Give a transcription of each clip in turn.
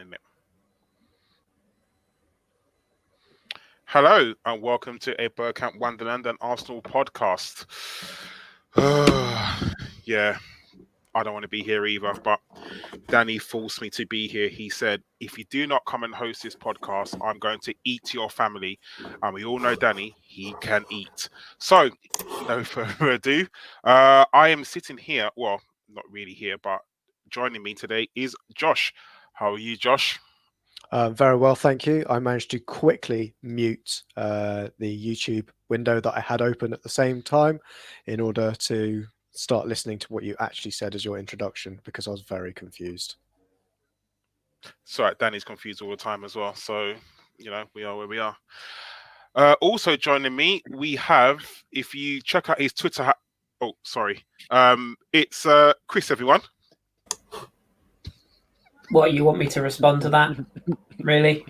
isn't it? Hello and welcome to a Bergkamp, Wonderland and Arsenal podcast. Yeah, I don't want to be here either, but Danny forced me to be here. He said, if you do not come and host this podcast, I'm going to eat your family. And we all know Danny, he can eat. So, no further ado, I am sitting here, well, not really here, but joining me today is Josh. How are you, Josh? Very well, thank you. I managed to quickly mute the YouTube window that I had open at the same time in order to start listening to what you actually said as your introduction, because I was very confused. Sorry, Danny's confused all the time as well. So, you know, we are where we are. Also joining me, we have, if you check out his Twitter, it's Kris, everyone. What, you want me to respond to that? Really?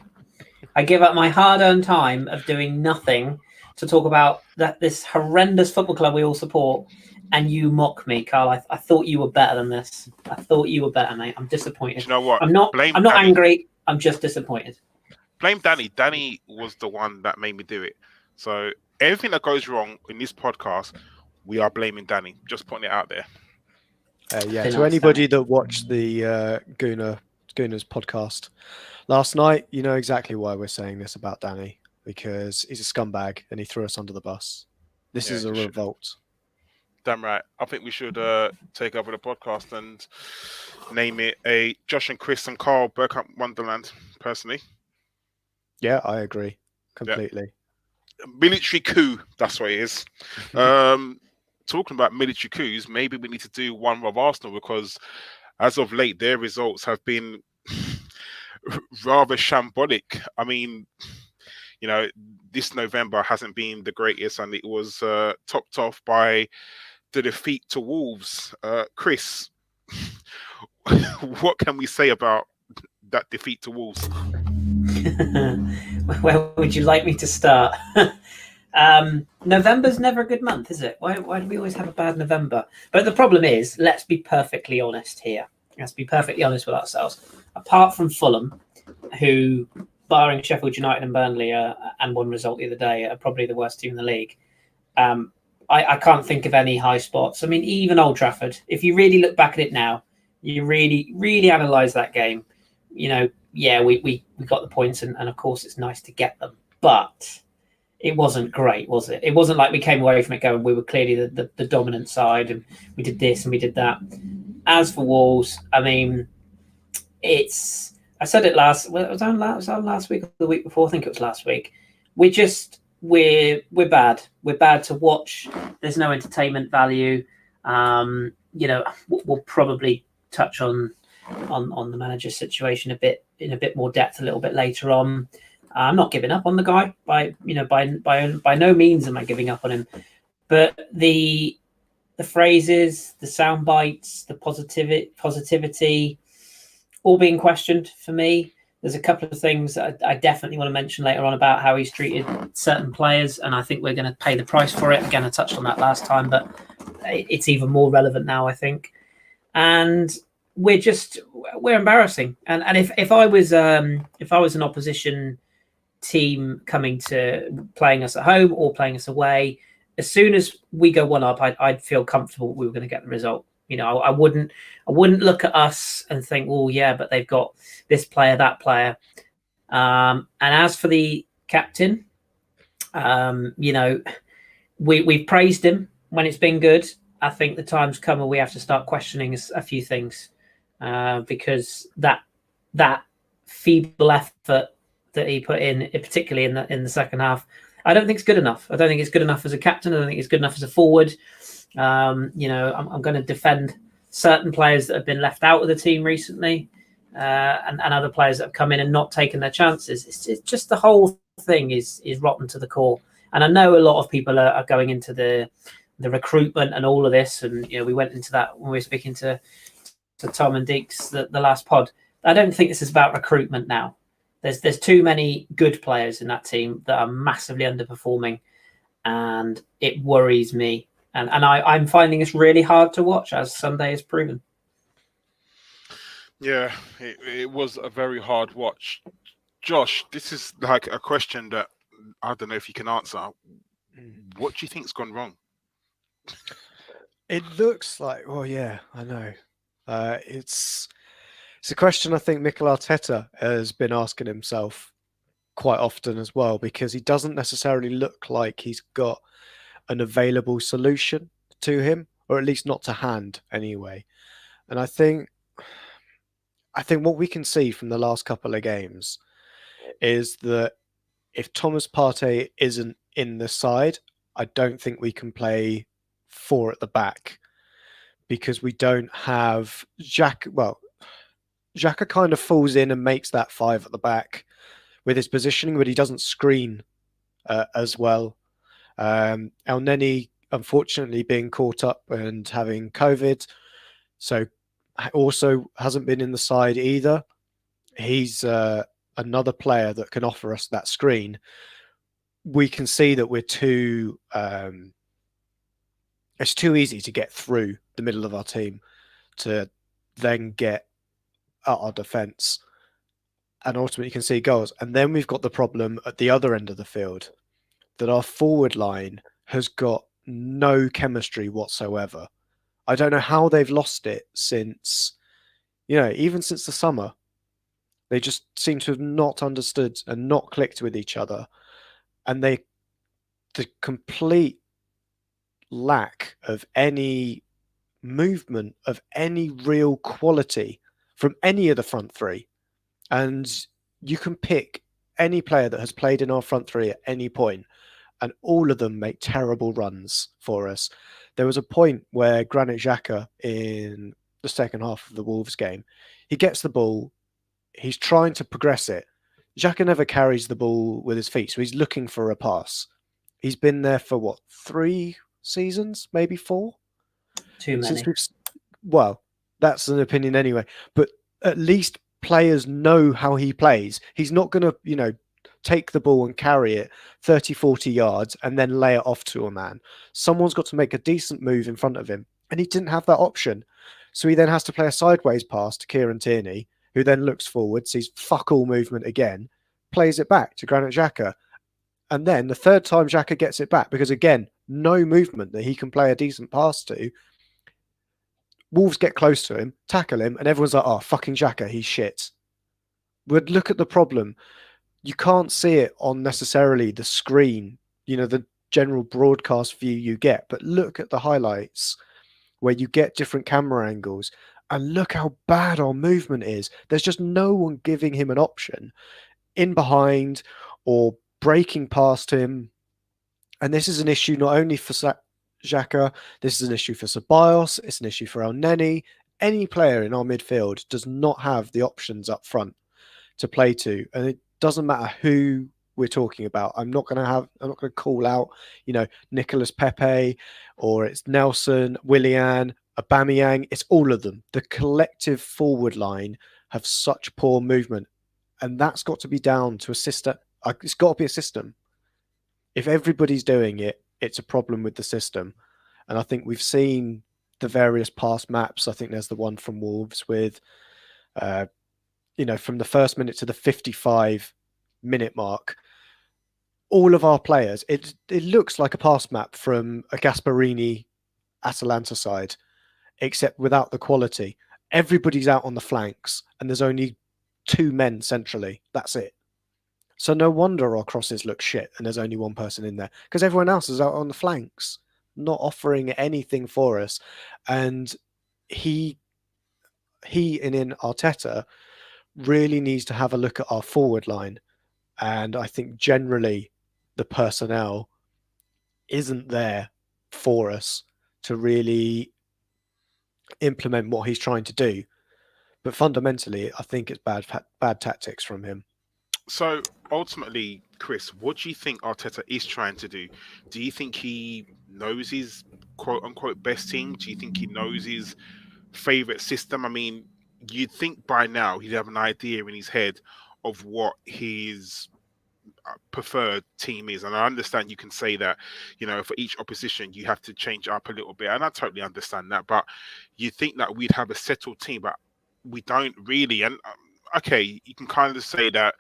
I give up my hard-earned time of doing nothing to talk about this horrendous football club we all support, and you mock me, Karl. I thought you were better than this. I thought you were better, mate. I'm disappointed. Do you know what? I'm not angry. I'm just disappointed. Blame Danny. Danny was the one that made me do it. So everything that goes wrong in this podcast, we are blaming Danny. Just putting it out there. To anybody that watched the Gooners podcast last night, you know exactly why we're saying this about Danny, because he's a scumbag and he threw us under the bus. This is a revolt. Damn right. I think we should take over the podcast and name it a Josh and Kris and Karl Bergkamp Wonderland, personally. Yeah, I agree completely. Yeah. Military coup, that's what it is. Talking about military coups, maybe we need to do one with Arsenal, because as of late, their results have been rather shambolic. I mean, you know, this November hasn't been the greatest, and it was topped off by the defeat to Wolves. Kris, what can we say about that defeat to Wolves? Where would you like me to start? November's never a good month, is it? Why do we always have a bad November? But the problem is, let's be perfectly honest here. Let's be perfectly honest with ourselves. Apart from Fulham, who, barring Sheffield United and Burnley and one result the other day, are probably the worst team in the league, I can't think of any high spots. I mean, even Old Trafford, if you really look back at it now, you really, really analyse that game, you know, yeah, we got the points, and of course it's nice to get them. But it wasn't great, was it? It wasn't like we came away from it going, we were clearly the dominant side and we did this and we did that. As for Wolves, I mean, I said it last week or the week before? I think it was last week. We're bad. We're bad to watch. There's no entertainment value. You know, we'll probably touch on the manager's situation in a bit more depth a little bit later on. I'm not giving up on the guy by no means am I giving up on him, but the phrases, the sound bites, the positivity, all being questioned for me. There's a couple of things that I definitely want to mention later on about how he's treated certain players, and I think we're going to pay the price for it. Again, I touched on that last time, but it's even more relevant now, I think. And we're embarrassing. And if I was an opposition team coming to playing us at home or playing us away, as soon as we go one up, I'd feel comfortable we were going to get the result. You know, I wouldn't look at us and think, oh yeah, but they've got this player, that player. And as for the captain, you know, we've praised him when it's been good. I think the time's come where we have to start questioning a few things, because that feeble effort that he put in, particularly in the second half, I don't think it's good enough. I don't think it's good enough as a captain. I don't think it's good enough as a forward. You know, I'm going to defend certain players that have been left out of the team recently, and other players that have come in and not taken their chances. It's just the whole thing is rotten to the core. And I know a lot of people are going into the recruitment and all of this, and you know, we went into that when we were speaking to Tom and Deeks the last pod. I don't think this is about recruitment now. There's too many good players in that team that are massively underperforming, and it worries me. And I'm finding this really hard to watch, as Sunday has proven. Yeah, it was a very hard watch. Josh, this is like a question that I don't know if you can answer. What do you think's gone wrong? It looks like, well, yeah, I know. It's a question I think Mikel Arteta has been asking himself quite often as well, because he doesn't necessarily look like he's got an available solution to him, or at least not to hand anyway. And I think what we can see from the last couple of games is that if Thomas Partey isn't in the side, I don't think we can play four at the back, because we don't have Xhaka. Well, Xhaka kind of falls in and makes that five at the back with his positioning, but he doesn't screen as well. El Neni, unfortunately, being caught up and having COVID, so also hasn't been in the side either. He's another player that can offer us that screen. We can see that we're too. It's too easy to get through the middle of our team to then get at our defence, and ultimately can see goals. And then we've got the problem at the other end of the field that our forward line has got no chemistry whatsoever. I don't know how they've lost it since, even since the summer. They just seem to have not understood and not clicked with each other. And the complete lack of any movement, of any real quality from any of the front three. And you can pick any player that has played in our front three at any point, and all of them make terrible runs for us. There was a point where Granit Xhaka in the second half of the Wolves game, he gets the ball, he's trying to progress it. Xhaka never carries the ball with his feet, so he's looking for a pass. He's been there for 3 seasons, maybe 4? Too many. Well, that's an opinion anyway. But at least players know how he plays. He's not going to, take the ball and carry it 30, 40 yards and then lay it off to a man. Someone's got to make a decent move in front of him. And he didn't have that option. So he then has to play a sideways pass to Kieran Tierney, who then looks forward, sees fuck all movement again, plays it back to Granit Xhaka. And then the third time Xhaka gets it back, because again, no movement that he can play a decent pass to, Wolves get close to him, tackle him, and everyone's like, oh, fucking Xhaka, he's shit. But look at the problem. You can't see it on necessarily the screen, the general broadcast view you get, but look at the highlights where you get different camera angles and look how bad our movement is. There's just no one giving him an option in behind or breaking past him. And this is an issue not only for Xhaka, this is an issue for Ceballos, it's an issue for El Neni. Any player in our midfield does not have the options up front to play to. And it doesn't matter who we're talking about. I'm not going to call out, Nicolas Pepe, or it's Nelson, Willian, Aubameyang. It's all of them. The collective forward line have such poor movement. And that's got to be down to a system. It's got to be a system. If everybody's doing it, it's a problem with the system. And I think we've seen the various past maps. I think there's the one from Wolves with, from the first minute to the 55-minute mark, all of our players, it looks like a pass map from a Gasperini Atalanta side, except without the quality. Everybody's out on the flanks, and there's only 2 men centrally. That's it. So no wonder our crosses look shit and there's only one person in there, because everyone else is out on the flanks, not offering anything for us. And he in Arteta really needs to have a look at our forward line. And I think generally the personnel isn't there for us to really implement what he's trying to do. But fundamentally, I think it's bad tactics from him. So ultimately, Kris, what do you think Arteta is trying to do? Do you think he knows his quote unquote best team? Do you think he knows his favorite system? I mean, you'd think by now he'd have an idea in his head of what his preferred team is. And I understand you can say that, for each opposition, you have to change up a little bit. And I totally understand that. But you'd think that we'd have a settled team. But we don't really. And okay, you can kind of say that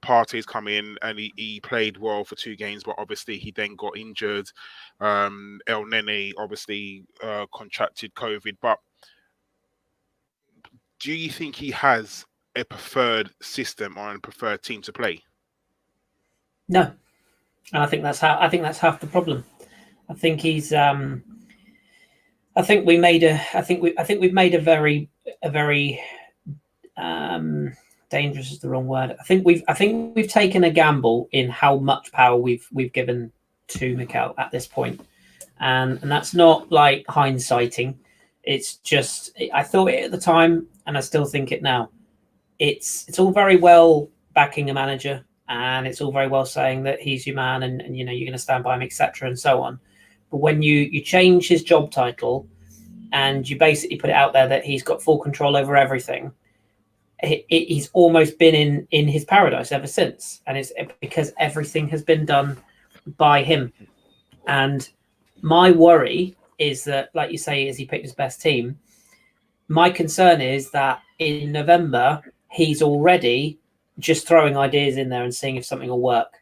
Partey's come in and he played well for 2 games, but obviously he then got injured. El Nene obviously contracted COVID. But do you think he has a preferred system or a preferred team to play? No, and I think that's half the problem. I think he's. I think we've made a very dangerous is the wrong word. I think we've taken a gamble in how much power we've given to Mikel at this point, and that's not like hindsighting. It's just I thought it at the time, and I still think it now. It's all very well backing a manager, and it's all very well saying that he's your man, and you're going to stand by him, etc., and so on. But when you change his job title, and you basically put it out there that he's got full control over everything, he's almost been in his paradise ever since, and it's because everything has been done by him. And my worry is that, like you say, as he picked his best team, my concern is that in November he's already just throwing ideas in there and seeing if something will work,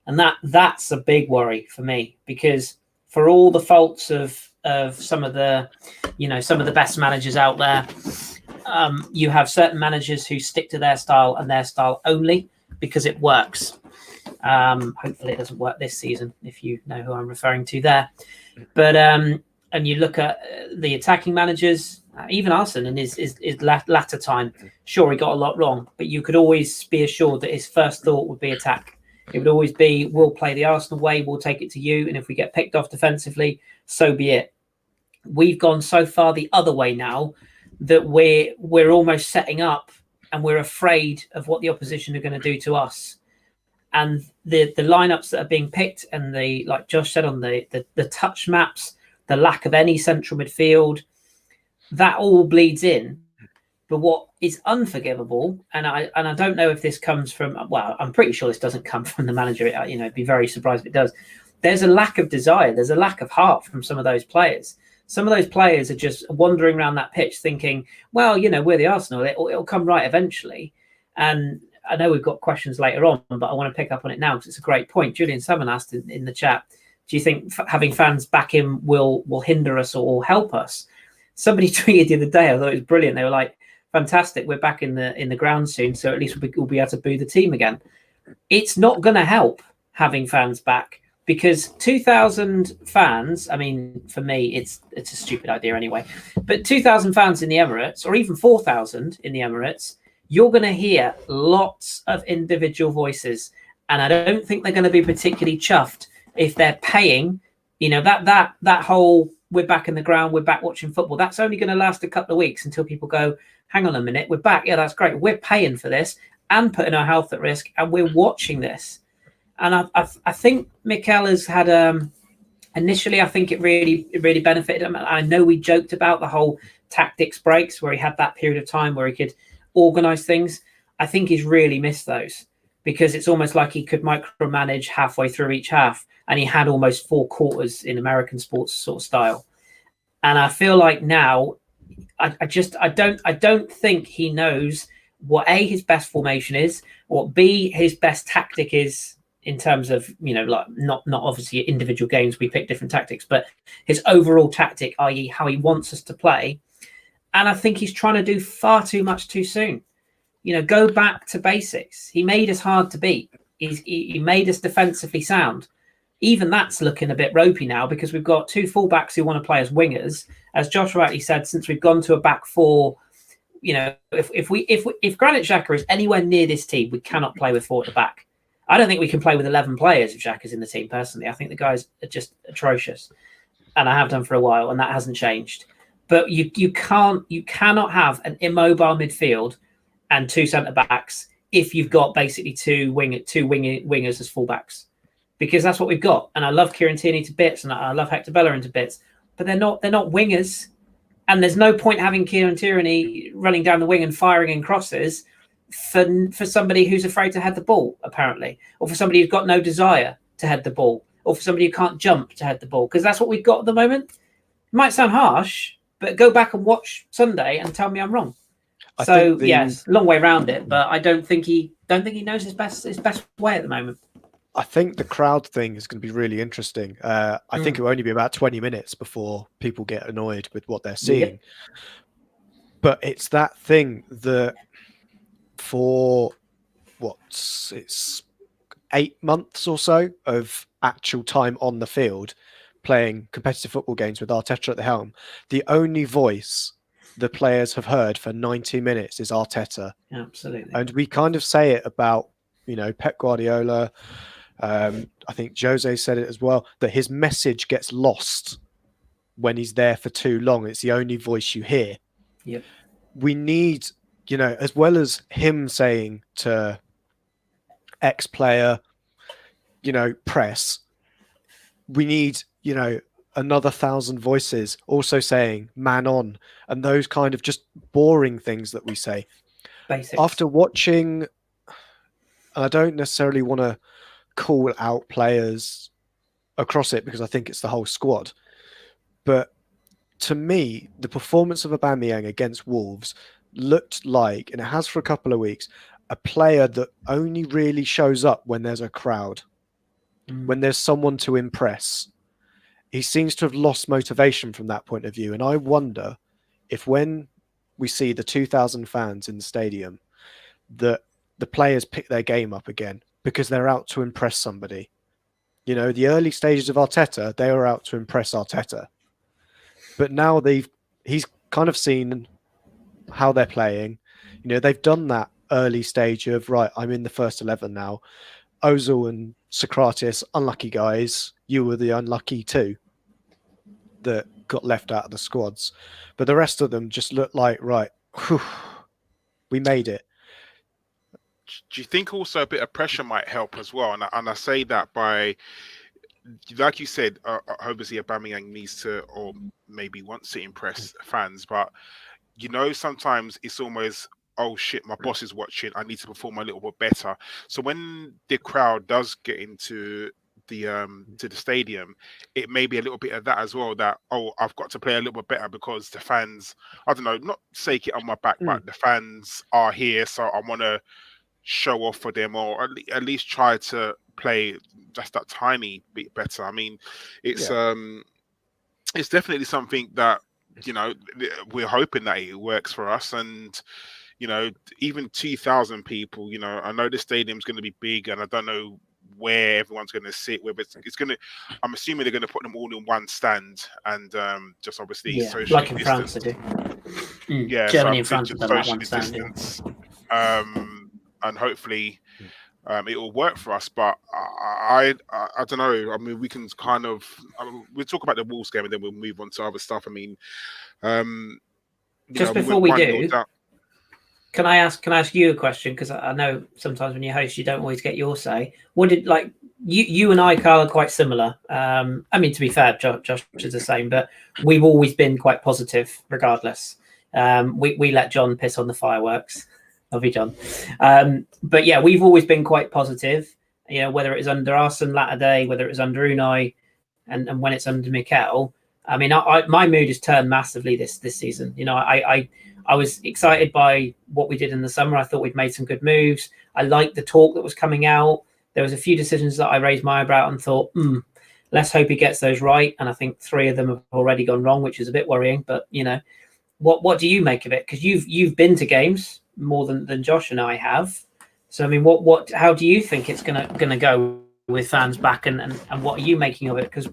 and that's a big worry for me, because for all the faults of some of the best managers out there, you have certain managers who stick to their style and their style only because it works. Hopefully it doesn't work this season, if you know who I'm referring to there. But and you look at the attacking managers, even Arsene in his latter time, sure, he got a lot wrong, but you could always be assured that his first thought would be attack. It would always be, we'll play the Arsenal way, we'll take it to you, and if we get picked off defensively, so be it. We've gone so far the other way now that we're almost setting up, and we're afraid of what the opposition are going to do to us. And the lineups that are being picked, and the, like Josh said, on the touch maps, the lack of any central midfield, that all bleeds in. But what is unforgivable, and I don't know if this comes from, well, I'm pretty sure this doesn't come from the manager. I'd be very surprised if it does. There's a lack of desire. There's a lack of heart from some of those players. Some of those players are just wandering around that pitch thinking, well, we're the Arsenal. It'll come right eventually. And I know we've got questions later on, but I want to pick up on it now because it's a great point. Julian Salmon asked in the chat, do you think having fans back in will hinder us or help us? Somebody tweeted the other day, I thought it was brilliant. They were like, fantastic, we're back in the ground soon, so at least we'll be able to boo the team again. It's not going to help having fans back, because 2,000 fans, I mean, for me, it's a stupid idea anyway, but 2,000 fans in the Emirates, or even 4,000 in the Emirates, you're going to hear lots of individual voices, and I don't think they're going to be particularly chuffed if they're paying, that whole we're back in the ground, we're back watching football. That's only going to last a couple of weeks until people go, hang on a minute, we're back. Yeah, that's great. We're paying for this and putting our health at risk, and we're watching this. And I think Mikel has had initially, I think it really benefited him. I know we joked about the whole tactics breaks where he had that period of time where he could organise things. I think he's really missed those, because it's almost like he could micromanage halfway through each half, and he had almost 4 quarters in American sports sort of style. And I feel like now, I don't think he knows what A, his best formation is, what B, his best tactic is, in terms of, like not obviously individual games, we pick different tactics, but his overall tactic, i.e. how he wants us to play. And I think he's trying to do far too much too soon. Go back to basics. He made us hard to beat. He made us defensively sound. Even that's looking a bit ropey now, because we've got 2 fullbacks who want to play as wingers. As Josh rightly said, since we've gone to a back 4, if Granit Xhaka is anywhere near this team, we cannot play with 4 at the back. I don't think we can play with 11 players if Xhaka's in the team, personally. I think the guys are just atrocious, and I have done for a while, and that hasn't changed. But you cannot have an immobile midfield and 2 centre backs if you've got basically two wingers as fullbacks, because that's what we've got. And I love Kieran Tierney to bits, and I love Hector Bellerin to bits, but they're not wingers. And there's no point having Kieran Tierney running down the wing and firing in crosses for somebody who's afraid to head the ball, apparently, or for somebody who's got no desire to head the ball, or for somebody who can't jump to head the ball, because that's what we've got at the moment. It might sound harsh, but go back and watch Sunday and tell me I'm wrong. So yes, long way around it, but I don't think he knows his best way at the moment. I think the crowd thing is going to be really interesting. I think it will only be about 20 minutes before people get annoyed with what they're seeing. Yep. But it's that thing that for it's 8 months or so of actual time on the field playing competitive football games with Arteta at the helm, the only voice the players have heard for 90 minutes is Arteta. Absolutely. And we kind of say it about, Pep Guardiola. I think Jose said it as well, that his message gets lost when he's there for too long. It's the only voice you hear. Yep. We need, as well as him saying to ex-player, press, we need, another 1,000 voices also saying man on, and those kind of just boring things that we say. Basics. After watching, and I don't necessarily want to call out players across it because I think it's the whole squad, but to me, the performance of Aubameyang against Wolves looked like, and it has for a couple of weeks, a player that only really shows up when there's a crowd, when there's someone to impress. He seems to have lost motivation from that point of view. And I wonder if when we see the 2,000 fans in the stadium, that the players pick their game up again because they're out to impress somebody. The early stages of Arteta, they were out to impress Arteta. But now he's kind of seen how they're playing. They've done that early stage of, right, I'm in the first 11 now. Ozil and Sokratis, unlucky guys. You were the unlucky two that got left out of the squads. But the rest of them just look like, right, whew, we made it. Do you think also a bit of pressure might help as well? And I say that by, like you said, obviously Aubameyang needs to, or maybe wants to impress fans, but sometimes it's almost, oh shit, my boss is watching, I need to perform a little bit better. So when the crowd does get into the to the stadium, it may be a little bit of that as well, that, oh, I've got to play a little bit better because the fans, I don't know, not take it on my back, but the fans are here, so I want to show off for them, or at least try to play just that tiny bit better. I mean, it's definitely something that, we're hoping that it works for us. And even 2,000 people, I know the stadium's going to be big, and I don't know where everyone's going to sit, whether it's going to, I'm assuming they're going to put them all in one stand, and just obviously socially like in distance. France they do. Yeah, Germany so and France have done that one stand. Distance, and hopefully it will work for us. But I don't know. I mean, we can kind of, we'll talk about the Wolves game and then we'll move on to other stuff. I mean, just before we do, can I ask you a question? Because I know sometimes when you host, you don't always get your say. What did, like, you and I, Karl, are quite similar. I mean, to be fair, Josh is the same, but we've always been quite positive regardless. We let John piss on the fireworks. Love you, John. But yeah, we've always been quite positive, whether it was under Arsene latter day, whether it was under Unai, and when it's under Mikel. I mean, my mood has turned massively this season. I was excited by what we did in the summer. I thought we'd made some good moves. I liked the talk that was coming out. There was a few decisions that I raised my eyebrow and thought, let's hope he gets those right. And I think 3 of them have already gone wrong, which is a bit worrying. But, what do you make of it? Because you've been to games more than Josh and I have. So, I mean, how do you think it's gonna go with fans back, and what are you making of it? Because,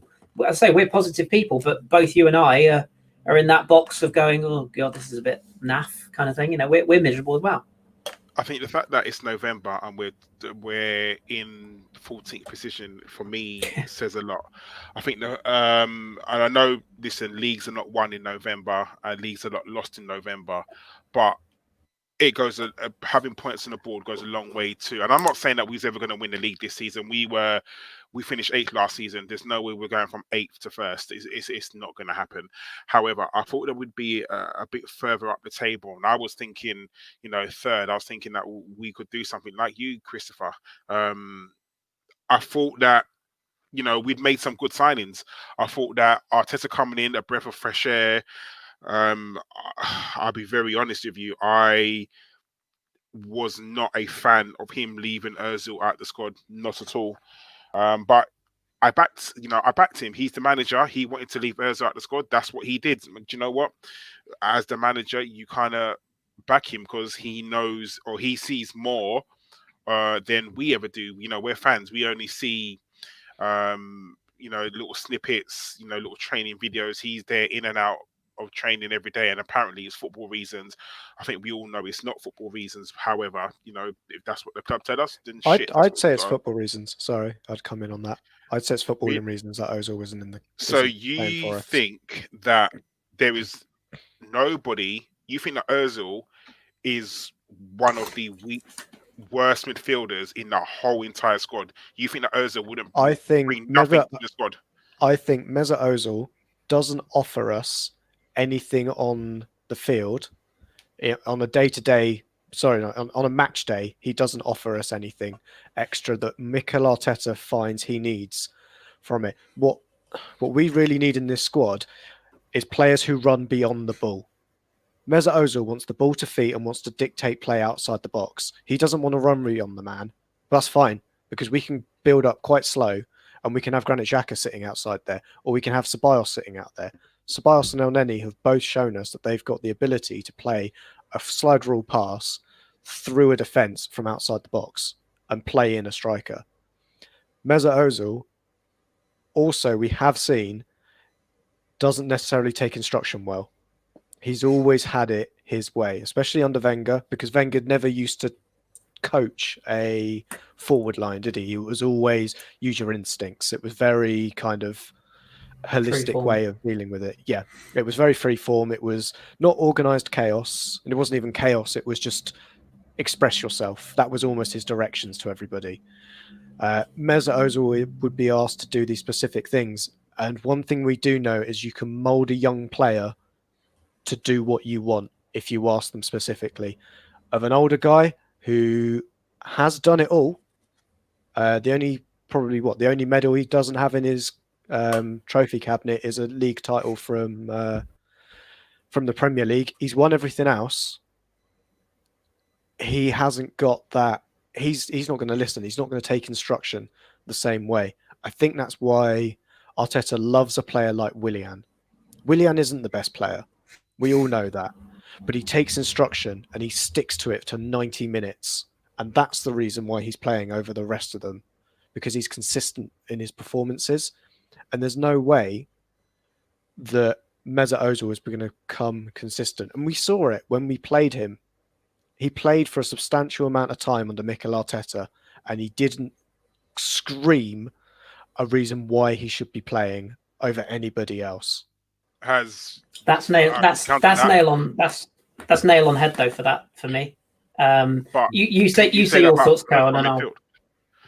as I say, we're positive people, but both you and I are in that box of going, oh God, this is a bit naff kind of thing. We're miserable as well. I think the fact that it's November and we're in 14th position, for me, says a lot. I think and I know, listen, leagues are not won in November, and leagues are not lost in November, but it goes, having points on the board goes a long way too. And I'm not saying that we was ever going to win the league this season. We finished 8th last season. There's no way we're going from 8th to 1st. It's not going to happen. However, I thought there would be a bit further up the table. And I was thinking, 3rd. I was thinking that we could do something like you, Christopher. I thought that, we'd made some good signings. I thought that Arteta coming in, a breath of fresh air. I'll be very honest with you. I was not a fan of him leaving Ozil out the squad, not at all. But I backed him. He's the manager. He wanted to leave Ozil out the squad. That's what he did. Do you know what? As the manager, you kind of back him because he knows or he sees more than we ever do. We're fans. We only see, little snippets, little training videos. He's there in and out of training every day, and apparently it's football reasons. I think we all know it's not football reasons. However, if that's what the club tell us, then shit. I'd say it's football reasons. Sorry, I'd come in on that. I'd say it's footballing reasons that Ozil wasn't in the. So you think that there is nobody? You think that Ozil is one of the worst midfielders in the whole entire squad? You think that Ozil wouldn't? I think bring nothing to the squad. I think Mesut Ozil doesn't offer us anything on the field on a day-to-day. Sorry, on a match day, he doesn't offer us anything extra that Mikel Arteta finds he needs from it. What we really need in this squad is players who run beyond the ball. Mesut Ozil wants the ball to feet and wants to dictate play outside the box. He doesn't want to run beyond the man. That's fine, because we can build up quite slow and we can have Granit Xhaka sitting outside there, or we can have Ceballos sitting out there. Ceballos and Elneny have both shown us that they've got the ability to play a slide rule pass through a defence from outside the box and play in a striker. Mesut Ozil, also, we have seen, doesn't necessarily take instruction well. He's always had it his way, especially under Wenger, because Wenger never used to coach a forward line, did he? It was always use your instincts. It was very kind of holistic way of dealing with it. Yeah, it was very free form. It was not organised chaos, and it wasn't even chaos. It was just express yourself. That was almost his directions to everybody. Mesut Ozil would be asked to do these specific things, and one thing we do know is you can mould a young player to do what you want if you ask them specifically. Of an older guy who has done it all, the only medal he doesn't have in his trophy cabinet is a league title from the Premier League. He's won everything else. He hasn't got that. He's not going to listen. He's not going to take instruction the same way. I think that's why Arteta loves a player like Willian. Willian isn't the best player. We all know that. But he takes instruction and he sticks to it to 90 minutes. And that's the reason why he's playing over the rest of them, because he's consistent in his performances. And there's no way that Mesut Ozil is going to come consistent. And we saw it when we played him. He played for a substantial amount of time under Mikel Arteta, and he didn't scream a reason why he should be playing over anybody else. That's nail on head though for me. But you say your thoughts, Karl, and I'll.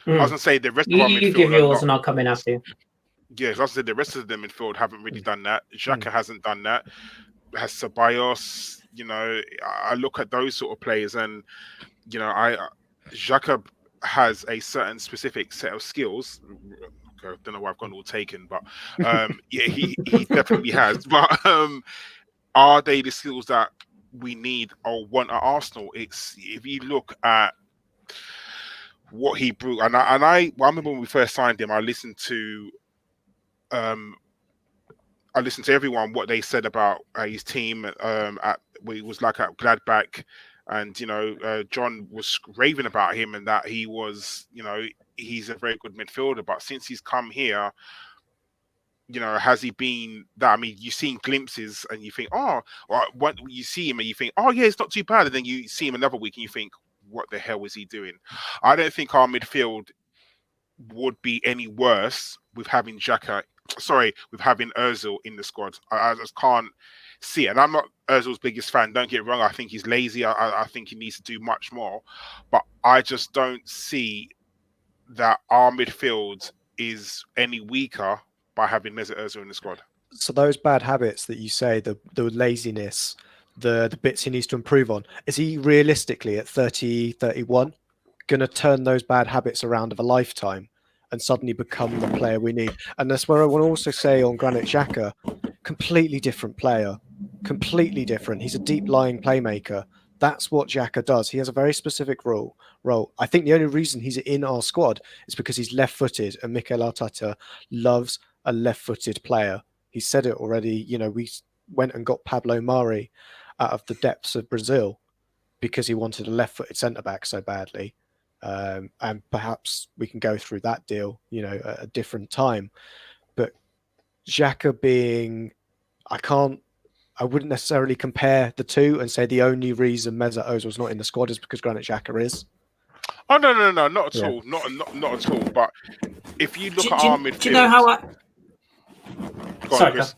I was gonna say the rest of our midfield. You give yours, and I'll come in after you. Yes, I was saying the rest of the midfield haven't really done that. Xhaka hasn't done that. Has Ceballos. I look at those sort of players, and Xhaka has a certain specific set of skills. Okay, I don't know why I've gone all taken, but yeah, he definitely has. But are they the skills that we need or want at Arsenal? It's if you look at what he brought, and I remember when we first signed him, I listened to everyone what they said about his team at what it was like at Gladbach, and John was raving about him and that he was he's a very good midfielder. But since he's come here, has he been that? I mean, you've seen glimpses and you think, or what you see him and you think, oh yeah, it's not too bad, and then you see him another week and you think, what the hell is he doing? I don't think our midfield would be any worse with having with having Ozil in the squad. I just can't see it. And I'm not Ozil's biggest fan, don't get it wrong. I think he's lazy. I think he needs to do much more. But I just don't see that our midfield is any weaker by having Mesut Ozil in the squad. So those bad habits that you say, the laziness, the bits he needs to improve on, is he realistically at 30, 31 going to turn those bad habits around of a lifetime and suddenly become the player we need? And that's where I want to also say on Granit Xhaka, completely different player. Completely different. He's a deep lying playmaker. That's what Xhaka does. He has a very specific role. I think the only reason he's in our squad is because he's left-footed, and Mikel Arteta loves a left-footed player. He said it already. You know, we went and got Pablo Mari out of the depths of Brazil because he wanted a left-footed centre-back so badly. And perhaps we can go through that deal, you know, at a different time. But Xhaka being, I wouldn't necessarily compare the two and say the only reason Mesut Ozil's not in the squad is because Granit Xhaka is. Oh no, not at all, not at all. But if you look at our midfield, do you know how I? Go Sorry, on, Kris.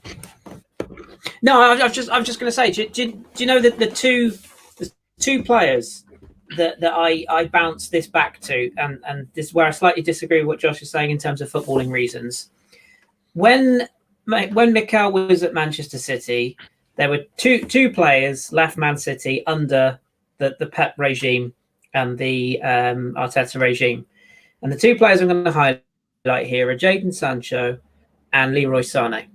No, I was just going to say. Do you know that the two players that I bounce this back to, and this is where I slightly disagree with what Josh is saying in terms of footballing reasons. When Mikel was at Manchester City, there were two players left Man City under the Pep regime and the Arteta regime. And the two players I'm going to highlight here are Jadon Sancho and Leroy Sané.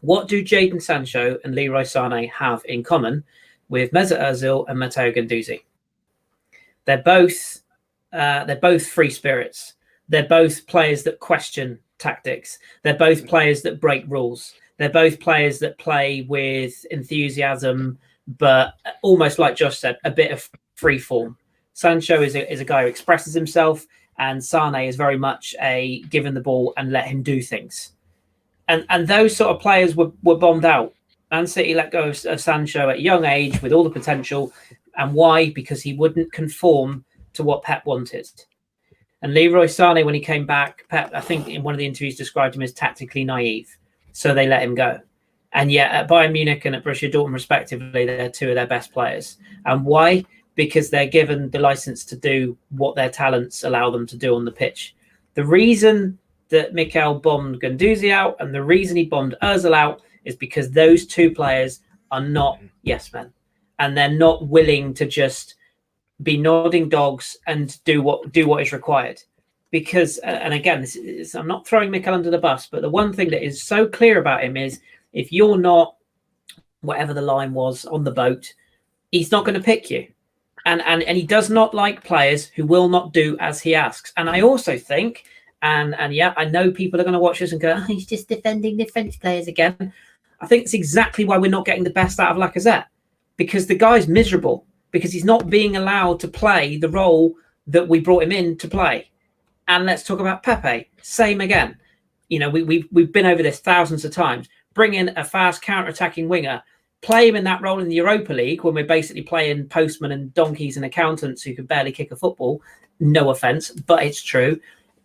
What do Jadon Sancho and Leroy Sané have in common with Mesut Ozil and Matteo Guendouzi? They're both free spirits. They're both players that question tactics. They're both players that break rules. They're both players that play with enthusiasm, but almost like Josh said, a bit of free form. Sancho is a guy who expresses himself, and Sané is very much a give him the ball and let him do things. And those sort of players were bombed out. Man City let go of Sancho at a young age with all the potential. And why? Because he wouldn't conform to what Pep wanted. And Leroy Sané, when he came back, Pep, I think in one of the interviews, described him as tactically naive. So they let him go. And yet at Bayern Munich and at Borussia Dortmund, respectively, they're two of their best players. And why? Because they're given the license to do what their talents allow them to do on the pitch. The reason that Mikel bombed Guendouzi out and the reason he bombed Ozil out is because those two players are not yes men. And they're not willing to just be nodding dogs and do what is required. Because, and again, I'm not throwing Mikel under the bus, but the one thing that is so clear about him is if you're not, whatever the line was on the boat, he's not going to pick you. And he does not like players who will not do as he asks. And I also think, and yeah, I know people are going to watch this and go, oh, he's just defending the French players again. I think it's exactly why we're not getting the best out of Lacazette. Because the guy's miserable. Because he's not being allowed to play the role that we brought him in to play. And let's talk about Pepe. Same again. You know, we've been over this thousands of times. Bring in a fast counter-attacking winger. Play him in that role in the Europa League when we're basically playing postmen and donkeys and accountants who can barely kick a football. No offence, but it's true.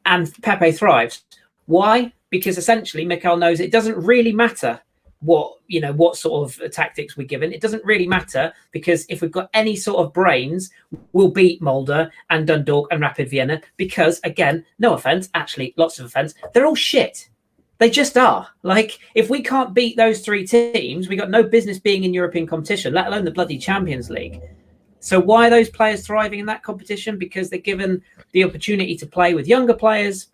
And Pepe thrives. Why? Because essentially Mikel knows it doesn't really matter what sort of tactics we're given. It doesn't really matter because if we've got any sort of brains, we'll beat Mulder and Dundalk and Rapid Vienna because, again, no offence, actually, lots of offence, they're all shit. They just are. Like, if we can't beat those three teams, we got no business being in European competition, let alone the bloody Champions League. So why are those players thriving in that competition? Because they're given the opportunity to play with younger players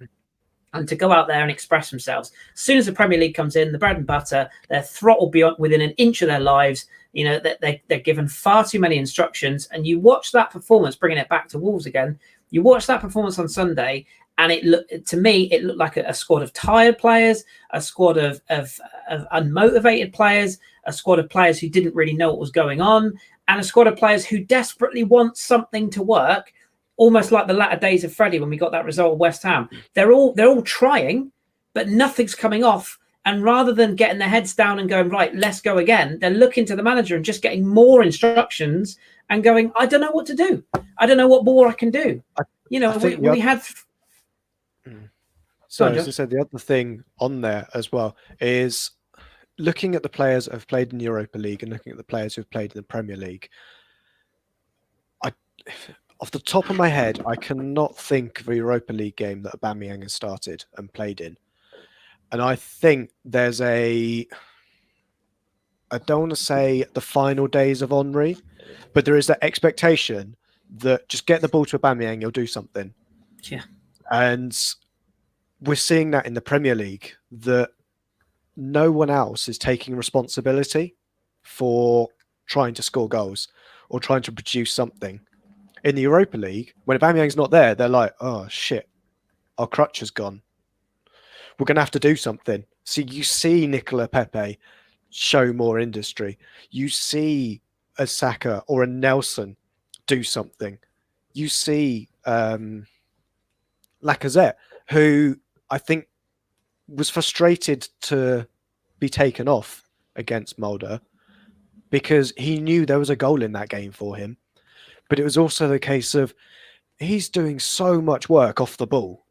and to go out there and express themselves. As soon as the Premier League comes in, the bread and butter, they're throttled beyond within an inch of their lives. You know, they're given far too many instructions. And you watch that performance, bringing it back to Wolves again, you watch that performance on Sunday, and it looked like a squad of tired players, a squad of unmotivated players, a squad of players who didn't really know what was going on, and a squad of players who desperately want something to work. Almost like the latter days of Freddie when we got that result at West Ham. They're all trying, but nothing's coming off. And rather than getting their heads down and going, right, let's go again, they're looking to the manager and just getting more instructions and going, I don't know what to do. I don't know what more I can do. We had... So as I said, the other thing on there as well is looking at the players that have played in the Europa League and looking at the players who have played in the Premier League. Off the top of my head, I cannot think of a Europa League game that Aubameyang has started and played in. And I think there's I don't want to say the final days of Henry, but there is that expectation that just get the ball to Aubameyang, you'll do something. Yeah. And we're seeing that in the Premier League, that no one else is taking responsibility. for trying to score goals or trying to produce something. In the Europa League, when Aubameyang's not there, they're like, oh shit, our crutch has gone. We're going to have to do something. So you see Nicola Pepe show more industry. You see a Xhaka or a Nelson do something. You see Lacazette, who I think was frustrated to be taken off against Mulder because he knew there was a goal in that game for him. But it was also the case of he's doing so much work off the ball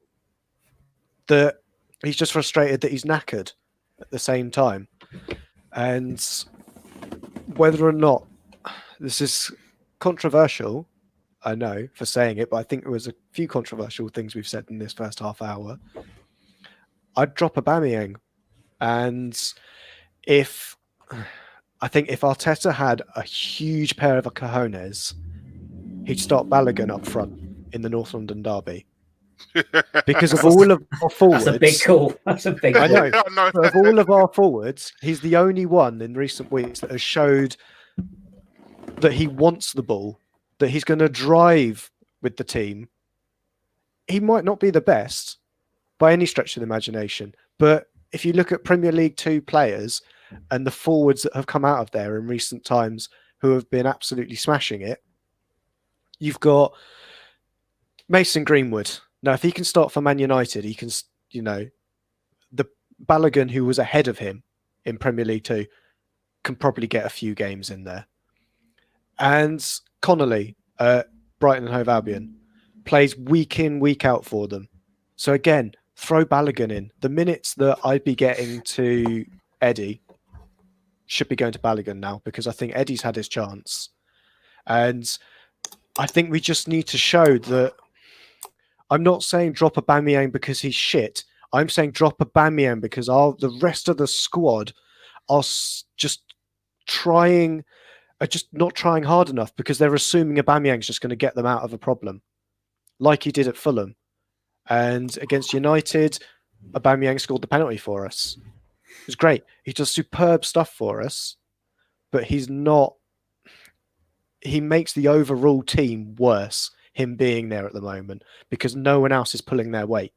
that he's just frustrated that he's knackered at the same time. And whether or not this is controversial, I know for saying it, but I think there was a few controversial things we've said in this first half hour. I'd drop Aubameyang. And I think if Arteta had a huge pair of cojones, he'd start Bellerin up front in the North London derby. Because of all of our forwards... That's a big call. That's a big call. I know. But of all of our forwards, he's the only one in recent weeks that has showed that he wants the ball, that he's going to drive with the team. He might not be the best by any stretch of the imagination, but if you look at Premier League 2 players and the forwards that have come out of there in recent times who have been absolutely smashing it, you've got Mason Greenwood. Now, if he can start for Man United, he can, the Bellerin who was ahead of him in Premier League 2 can probably get a few games in there. And Connolly at Brighton and Hove Albion plays week in, week out for them. So again, throw Bellerin in. The minutes that I'd be getting to Eddie should be going to Bellerin now, because I think Eddie's had his chance. And I think we just need to show that. I'm not saying drop Aubameyang because he's shit. I'm saying drop Aubameyang because the rest of the squad are just not trying hard enough, because they're assuming Aubameyang's just going to get them out of a problem, like he did at Fulham. And against United, Aubameyang scored the penalty for us. It was great. He does superb stuff for us, but he's not. He makes the overall team worse, him being there at the moment, because no one else is pulling their weight.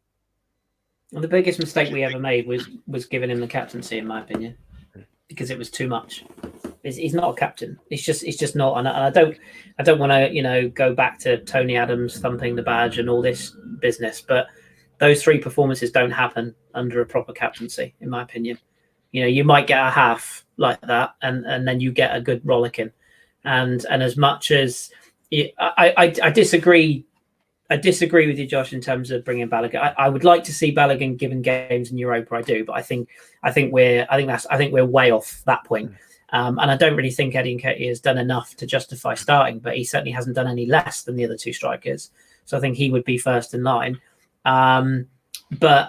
Well, the biggest mistake we ever made was giving him the captaincy, in my opinion, because it was too much. He's not a captain. He's just not. And I don't want to go back to Tony Adams thumping the badge and all this business. But those 3 performances don't happen under a proper captaincy, in my opinion. You might get a half like that, and then you get a good rollicking. And as much as I disagree. I disagree with you, Josh, in terms of bringing Bellerin. I would like to see Bellerin given games in Europa. I do, but I think we're way off that point. And I don't really think Eddie Nketiah has done enough to justify starting, but he certainly hasn't done any less than the other 2 strikers. So I think he would be first in line. But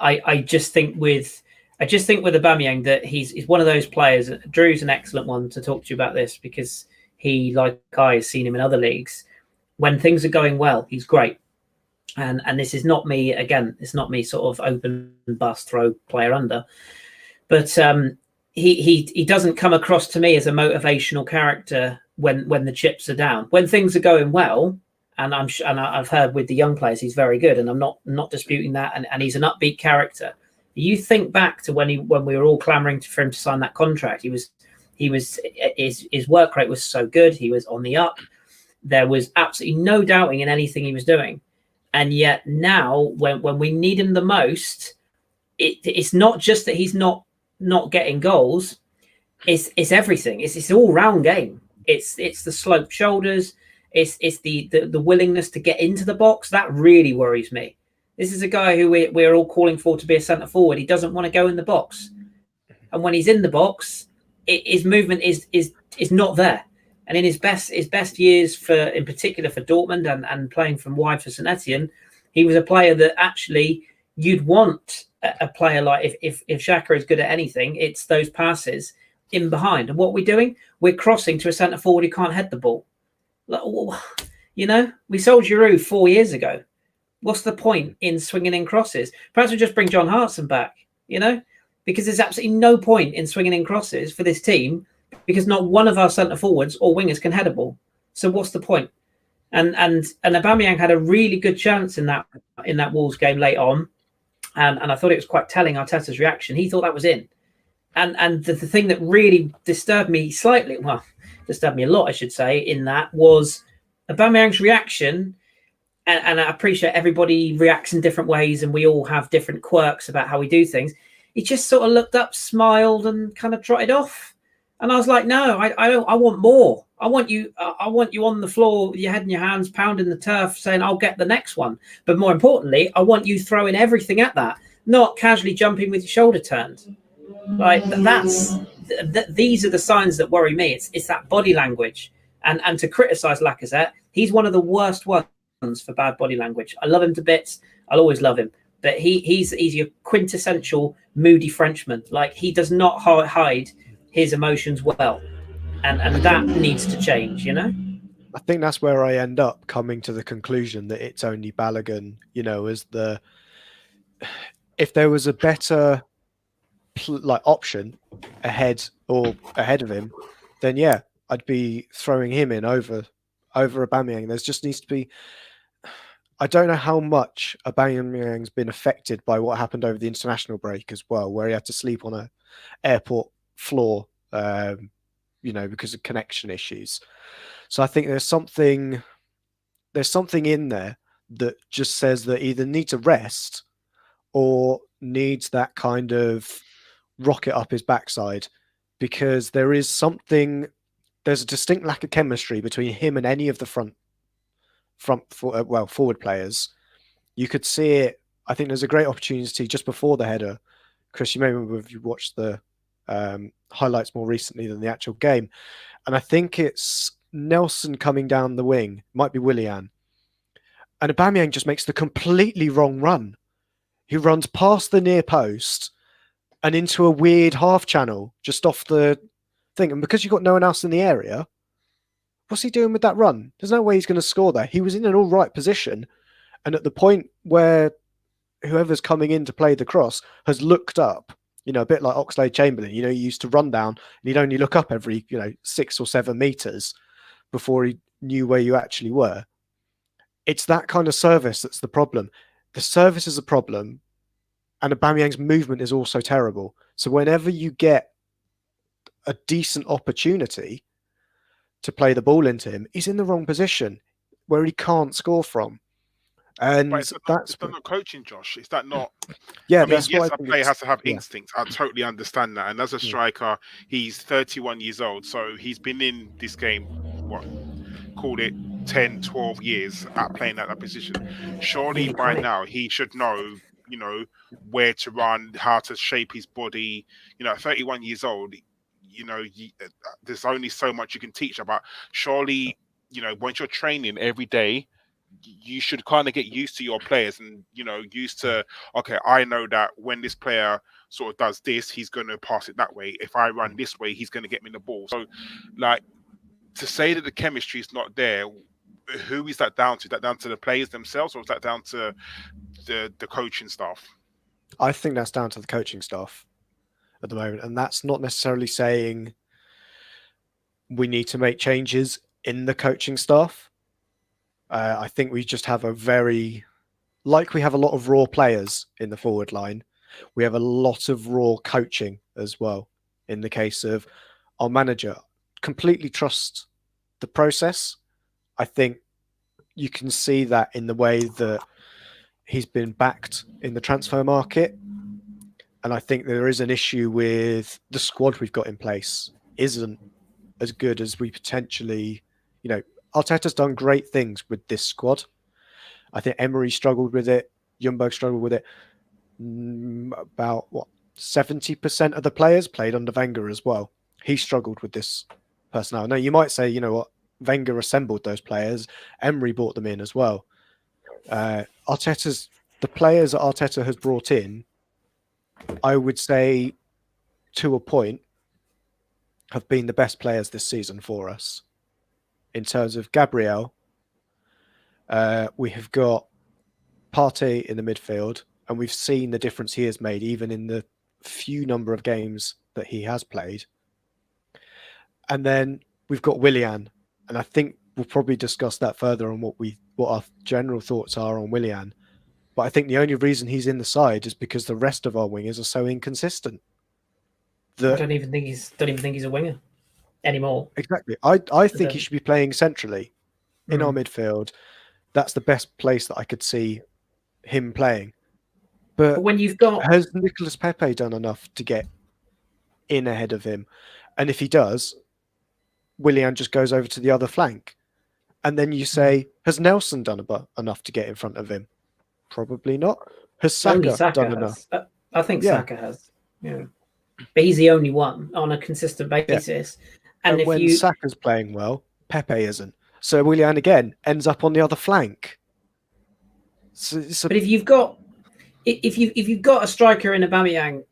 I just think with Aubameyang that he's one of those players. Drew's an excellent one to talk to you about this, because he, like I, has seen him in other leagues. When things are going well, he's great. And this is not me, again, it's not me sort of open bust, throw player under. But he doesn't come across to me as a motivational character when the chips are down. When things are going well, and I've heard with the young players he's very good, and I'm not disputing that, and he's an upbeat character. You think back to when we were all clamouring for him to sign that contract. His work rate was so good. He was on the up. There was absolutely no doubting in anything he was doing. And yet now, when we need him the most, it's not just that he's not getting goals. It's everything. It's all round game. It's the sloped shoulders. It's the willingness to get into the box. That really worries me. This is a guy who we're all calling for to be a centre forward. He doesn't want to go in the box, and when he's in the box, his movement is not there. And in his best years, in particular for Dortmund and playing from wide for St Etienne, he was a player that actually you'd want a player like, if Xhaka is good at anything, it's those passes in behind. And what we're doing, we're crossing to a centre forward who can't head the ball. We sold Giroud 4 years ago. What's the point in swinging in crosses? Perhaps we just bring John Hartson back, because there's absolutely no point in swinging in crosses for this team, because not one of our centre forwards or wingers can head a ball. So what's the point? And Aubameyang had a really good chance in that Wolves game late on, and I thought it was quite telling. Arteta's reaction, he thought that was in, and the thing that really disturbed me a lot, I should say, in that was Aubameyang's reaction. And I appreciate everybody reacts in different ways, and we all have different quirks about how we do things. He just sort of looked up, smiled, and kind of trotted off. And I was like, no, I want more. I want you on the floor, your head in your hands, pounding the turf, saying, I'll get the next one. But more importantly, I want you throwing everything at that, not casually jumping with your shoulder turned. Like these are the signs that worry me. It's that body language. And to criticise Lacazette, he's one of the worst ones for bad body language. I love him to bits. I'll always love him. But he's your quintessential moody Frenchman. Like, he does not hide his emotions well. And that needs to change, you know? I think that's where I end up coming to the conclusion that it's only Balogun, you know, as the... If there was a better option ahead of him, then yeah, I'd be throwing him in over Aubameyang. There just needs to be... I don't know how much Aubameyang's been affected by what happened over the international break as well, where he had to sleep on an airport floor, you know, because of connection issues. So I think there's something in there that just says that either needs a rest or needs that kind of rocket up his backside, because there's a distinct lack of chemistry between him and any of the forward players. You could see it. I think there's a great opportunity just before the header. Kris, you may remember if you watched the highlights more recently than the actual game, and I think it's Nelson coming down the wing, might be Willian, and Aubameyang just makes the completely wrong run. He runs past the near post and into a weird half channel just off the thing, and because you've got no one else in the area, what's he doing with that run? There's no way he's going to score there. He was in an all right position, and at the point where whoever's coming in to play the cross has looked up, you know, a bit like Oxlade-Chamberlain, you know, he used to run down and he'd only look up every, 6 or 7 meters before he knew where you actually were. It's that kind of service that's the problem. The service is a problem, and Aubameyang's movement is also terrible. So whenever you get a decent opportunity to play the ball into him, he's in the wrong position where he can't score from. And that's not coaching, Josh. Is that not? Yeah, yes, a player has to have instincts. I totally understand that. And as a striker, he's 31 years old, so he's been in this game, call it 10, 12 years at playing at that position. Surely by now he should know, where to run, how to shape his body. At 31 years old, there's only so much you can teach about. Surely, once you're training every day, you should kind of get used to your players and, used to, okay, I know that when this player sort of does this, he's going to pass it that way. If I run this way, he's going to get me the ball. So, to say that the chemistry is not there, who is that down to? Is that down to the players themselves, or is that down to the coaching staff? I think that's down to the coaching staff at the moment. And that's not necessarily saying we need to make changes in the coaching staff. I think we just have we have a lot of raw players in the forward line. We have a lot of raw coaching as well. In the case of our manager, completely trust the process. I think you can see that in the way that he's been backed in the transfer market. And I think there is an issue with the squad we've got in place isn't as good as we potentially, Arteta's done great things with this squad. I think Emery struggled with it. Ljungberg struggled with it. About 70% of the players played under Wenger as well. He struggled with this personnel. Now you might say, Wenger assembled those players. Emery brought them in as well. The players that Arteta has brought in, I would say, to a point, have been the best players this season for us. In terms of Gabriel, we have got Partey in the midfield, and we've seen the difference he has made, even in the few number of games that he has played. And then we've got Willian, and I think we'll probably discuss that further on what our general thoughts are on Willian. But I think the only reason he's in the side is because the rest of our wingers are so inconsistent. I don't even think he's a winger anymore. Exactly. I think he should be playing centrally in our midfield. That's the best place that I could see him playing. But when you've got, has Nicolas Pepe done enough to get in ahead of him? And if he does, Willian just goes over to the other flank. And then you say, has Nelson done enough to get in front of him? Probably not. Has Saka done enough? I think Saka has. Yeah. But he's the only one on a consistent basis. Yeah. And when Saka's playing well, Pepe isn't. So Willian again ends up on the other flank. But if you've got a striker in Aubameyang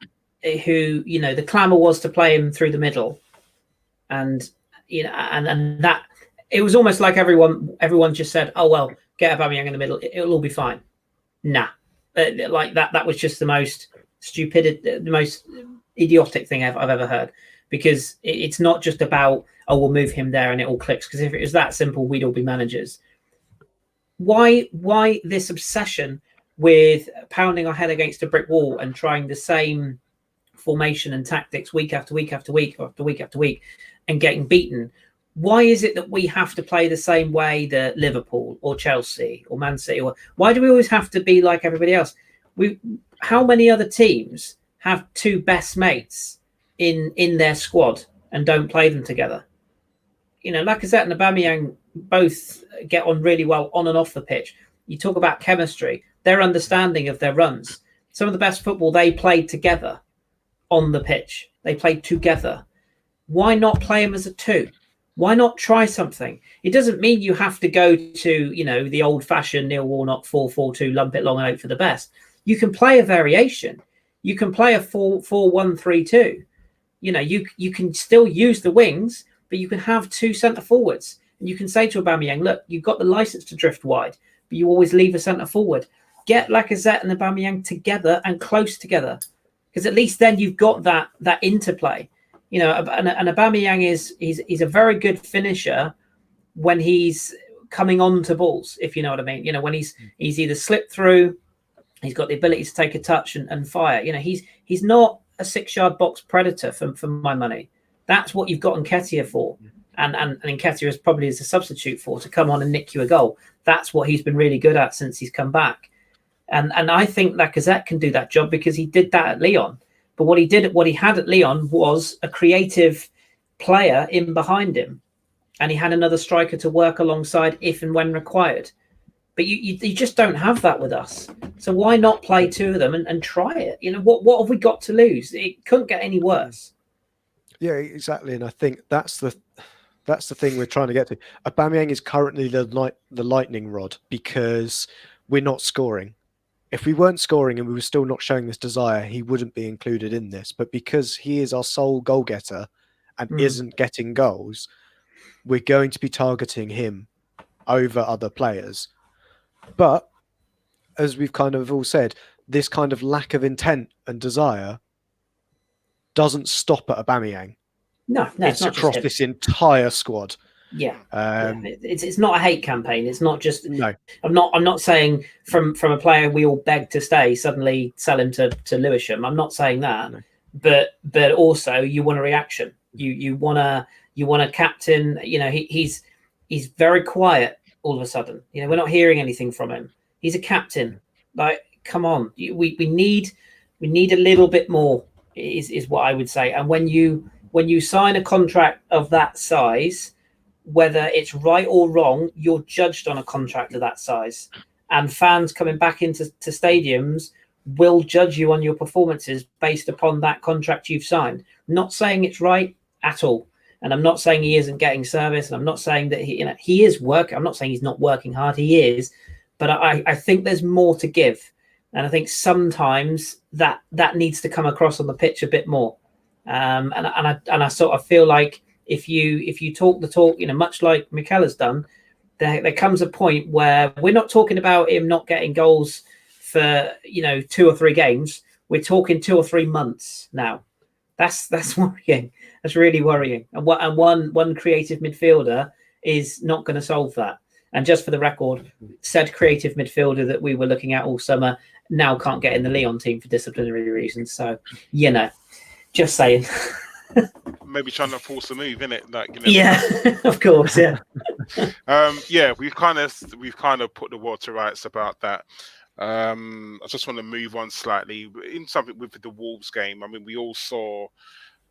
who, the clamour was to play him through the middle, and and that it was almost like everyone just said, oh well, get Aubameyang in the middle, it'll all be fine. Nah, like that was just the most the most idiotic thing I've ever heard, because it's not just about, oh, we'll move him there and it all clicks, because if it was that simple, we'd all be managers. Why this obsession with pounding our head against a brick wall and trying the same formation and tactics week after week after week after week after week and getting beaten? Why is it that we have to play the same way that Liverpool or Chelsea or Man City? Or why do we always have to be like everybody else? How many other teams have two best mates in their squad and don't play them together? Lacazette and Aubameyang both get on really well on and off the pitch. You talk about chemistry, their understanding of their runs. Some of the best football they played together on the pitch. They played together. Why not play them as a two? Why not try something? It doesn't mean you have to go to, the old-fashioned Neil Warnock 4-4-2, lump it long and hope for the best. You can play a variation. You can play a 4-4-1-3-2. You can still use the wings, but you can have two centre forwards. And you can say to Aubameyang, look, you've got the license to drift wide, but you always leave a centre forward. Get Lacazette and Aubameyang together and close together, because at least then you've got that interplay. And Aubameyang is a very good finisher when he's coming on to balls, if you know what I mean. When he's either slipped through, he's got the ability to take a touch and fire. He's not a 6-yard box predator for my money. That's what you've got Nketiah for. And Nketiah is probably as a substitute to come on and nick you a goal. That's what he's been really good at since he's come back. And I think Lacazette can do that job because he did that at Lyon. But what he had at Lyon was a creative player in behind him. And he had another striker to work alongside if and when required. But you just don't have that with us. So why not play two of them and try it? What have we got to lose? It couldn't get any worse. Yeah, exactly. And I think that's the thing we're trying to get to. Aubameyang is currently the lightning rod because we're not scoring. If we weren't scoring and we were still not showing this desire, he wouldn't be included in this. But because he is our sole goal getter and isn't getting goals, we're going to be targeting him over other players. But as we've kind of all said, this kind of lack of intent and desire doesn't stop at Aubameyang. No, it's across this entire squad. Yeah, it's not a hate campaign. It's not just. No, I'm not saying from a player we all beg to stay suddenly sell him to Lewisham. I'm not saying that, no. But also you want a reaction. You want a captain. He's very quiet all of a sudden. We're not hearing anything from him. He's a captain. Like, come on, we need a little bit more. Is what I would say. And when you sign a contract of that size, whether it's right or wrong, you're judged on a contract of that size. And fans coming back into stadiums will judge you on your performances based upon that contract you've signed. Not saying it's right at all. And I'm not saying he isn't getting service. And I'm not saying that he is working. I'm not saying he's not working hard. He is. But I think there's more to give. And I think sometimes that needs to come across on the pitch a bit more. And I sort of feel like if you talk the talk, much like Mikel has done, there comes a point where we're not talking about him not getting goals for 2 or 3 games. We're talking 2 or 3 months now. That's worrying. That's really worrying. And one creative midfielder is not going to solve that. And just for the record, said creative midfielder that we were looking at all summer now can't get in the Lyon team for disciplinary reasons. So, just saying. Maybe trying to force a move, innit? Like, yeah, of course, yeah. We've kind of put the water rights about that. I just want to move on slightly in something with the Wolves game. I mean, we all saw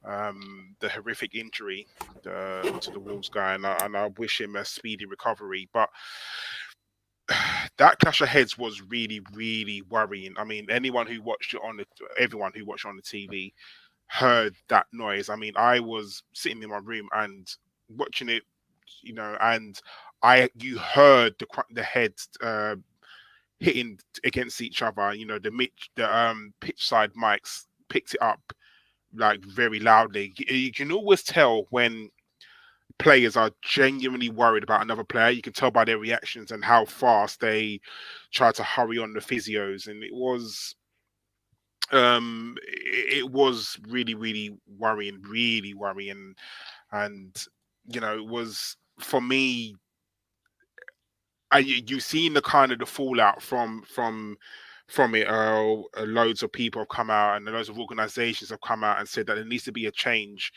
the horrific injury to the Wolves guy, and I wish him a speedy recovery. But that clash of heads was really, really worrying. I mean, everyone who watched it on the TV heard that noise. I mean, I was sitting in my room and watching it, and you heard the heads hitting against each other. The pitch side mics picked it up like very loudly. You can always tell when players are genuinely worried about another player. You can tell by their reactions and how fast they try to hurry on the physios, and it was really, really worrying, and it was, for me, you've seen the kind of the fallout from it. Loads of people have come out, and loads of organizations have come out and said that there needs to be a change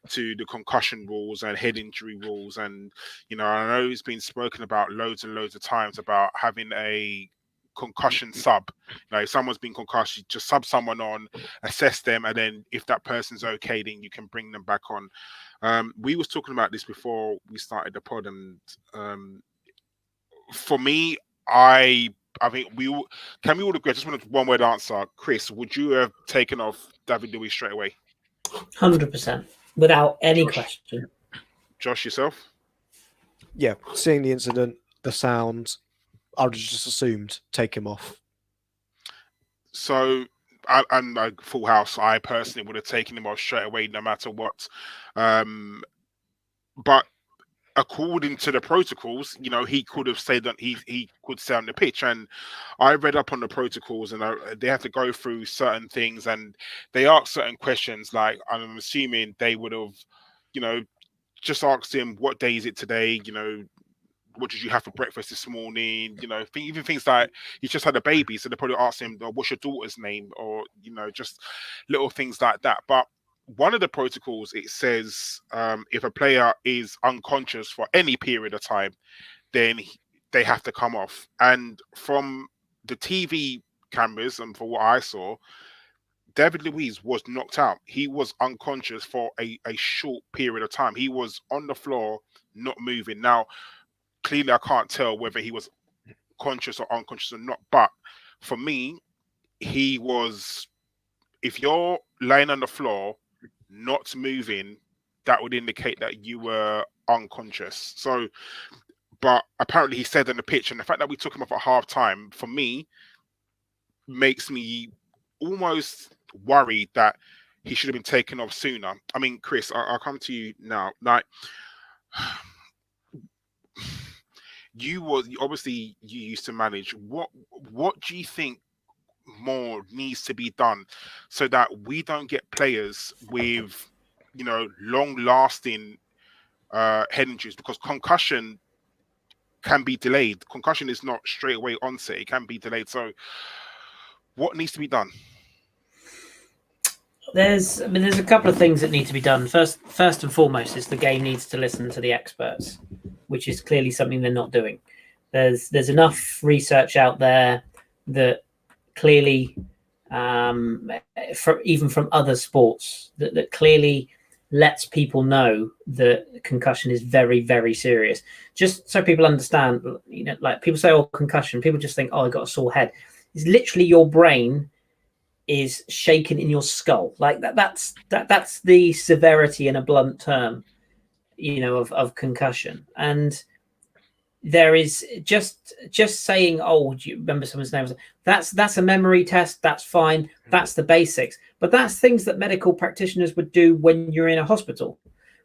to the concussion rules and head injury rules. And I know it's been spoken about loads and loads of times about having a concussion sub. If someone's been concussed, you just sub someone on, assess them, and then if that person's okay, then you can bring them back on. We was talking about this before we started the pod, and for me, I think we all agree. I just want a one-word answer. Kris, would you have taken off David Luiz straight away? 100%, without any question. Josh, yourself? Yeah, seeing the incident, the sound, I would have just assumed take him off. So, I'm like full house. I personally would have taken him off straight away, no matter what. But according to the protocols, he could have said that he could stay on the pitch. And I read up on the protocols, and they have to go through certain things, and they ask certain questions. Like, I'm assuming they would have, just asked him, what day is it today? What did you have for breakfast this morning? Even things like he's just had a baby, so they probably asked him, what's your daughter's name? Or, just little things like that. But one of the protocols, it says if a player is unconscious for any period of time, then they have to come off. And from the TV cameras and for what I saw, David Luiz was knocked out. He was unconscious for a short period of time. He was on the floor, not moving. Now, clearly, I can't tell whether he was conscious or unconscious or not. But for me, he was, if you're laying on the floor, not moving, that would indicate that you were unconscious. So, but apparently he said on the pitch, and the fact that we took him off at half time, for me, makes me almost worried that he should have been taken off sooner. I mean, Kris, I'll come to you now. Like, you used to manage. What do you think more needs to be done so that we don't get players with long-lasting head injuries? Because concussion can be delayed. Concussion is not straight away onset. It can be delayed. So what needs to be done? There's a couple of things that need to be done. First and foremost is the game needs to listen to the experts, which is clearly something they're not doing. There's enough research out there that clearly, even from other sports, that clearly lets people know that concussion is very, very serious. Just so people understand, like people say, oh, concussion, people just think, oh, I got a sore head. It's literally your brain is shaken in your skull. Like that's the severity in a blunt term, of concussion. And there is just saying, oh, do you remember someone's name? That's a memory test. That's fine. That's the basics. But that's things that medical practitioners would do when you're in a hospital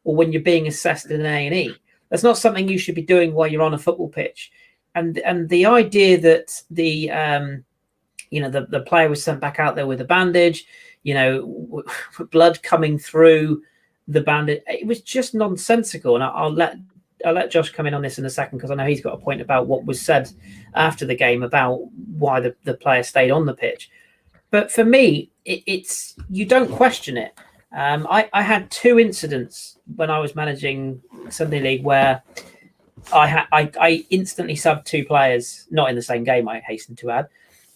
or when you're being assessed in an A&E. That's not something you should be doing while you're on a football pitch. And the idea that the player was sent back out there with a bandage, blood coming through the bandage. It was just nonsensical. And I'll let Josh come in on this in a second, because I know he's got a point about what was said after the game about why the player stayed on the pitch. But for me, it's you don't question it. I had 2 incidents when I was managing Sunday League where I instantly subbed 2 players, not in the same game, I hasten to add,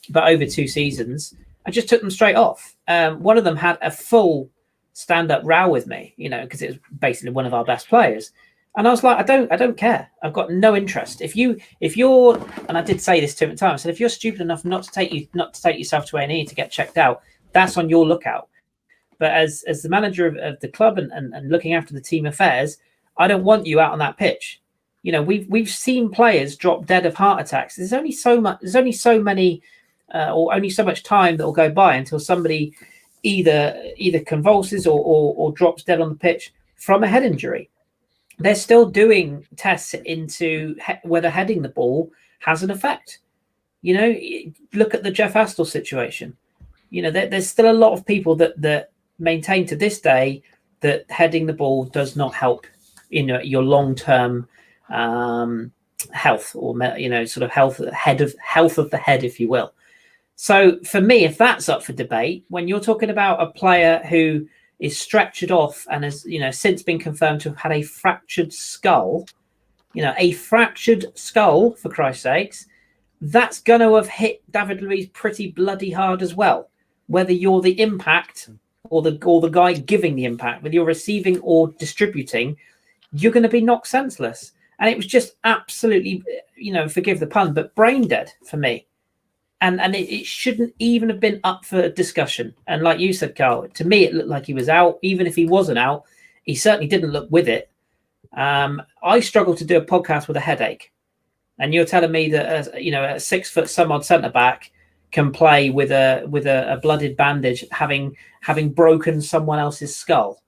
but over 2 seasons. I just took them straight off. One of them had a full stand-up row with me, because it was basically one of our best players. And I was like, I don't care. I've got no interest. If you're, and I did say this to him at the time, I said, if you're stupid enough not to take yourself to A&E to get checked out, that's on your lookout. But as the manager of the club and looking after the team affairs, I don't want you out on that pitch. We've seen players drop dead of heart attacks. There's only so many, or only so much time that will go by until somebody either convulses or drops dead on the pitch from a head injury. They're still doing tests into whether heading the ball has an effect. Look at the Jeff Astle situation. There's still a lot of people that maintain to this day that heading the ball does not help your long-term health, or sort of health of the head, if you will. So for me, if that's up for debate, when you're talking about a player who is stretchered off and has since been confirmed to have had a fractured skull, for Christ's sakes, that's going to have hit David Luiz pretty bloody hard as well. Whether you're the impact or the guy giving the impact, whether you're receiving or distributing, you're going to be knocked senseless. And it was just absolutely, forgive the pun, but brain dead for me. And it shouldn't even have been up for discussion. And like you said, Karl, to me, it looked like he was out. Even if he wasn't out, he certainly didn't look with it. I struggle to do a podcast with a headache. And you're telling me that, a 6 foot some odd centre back can play with a blooded bandage, having broken someone else's skull.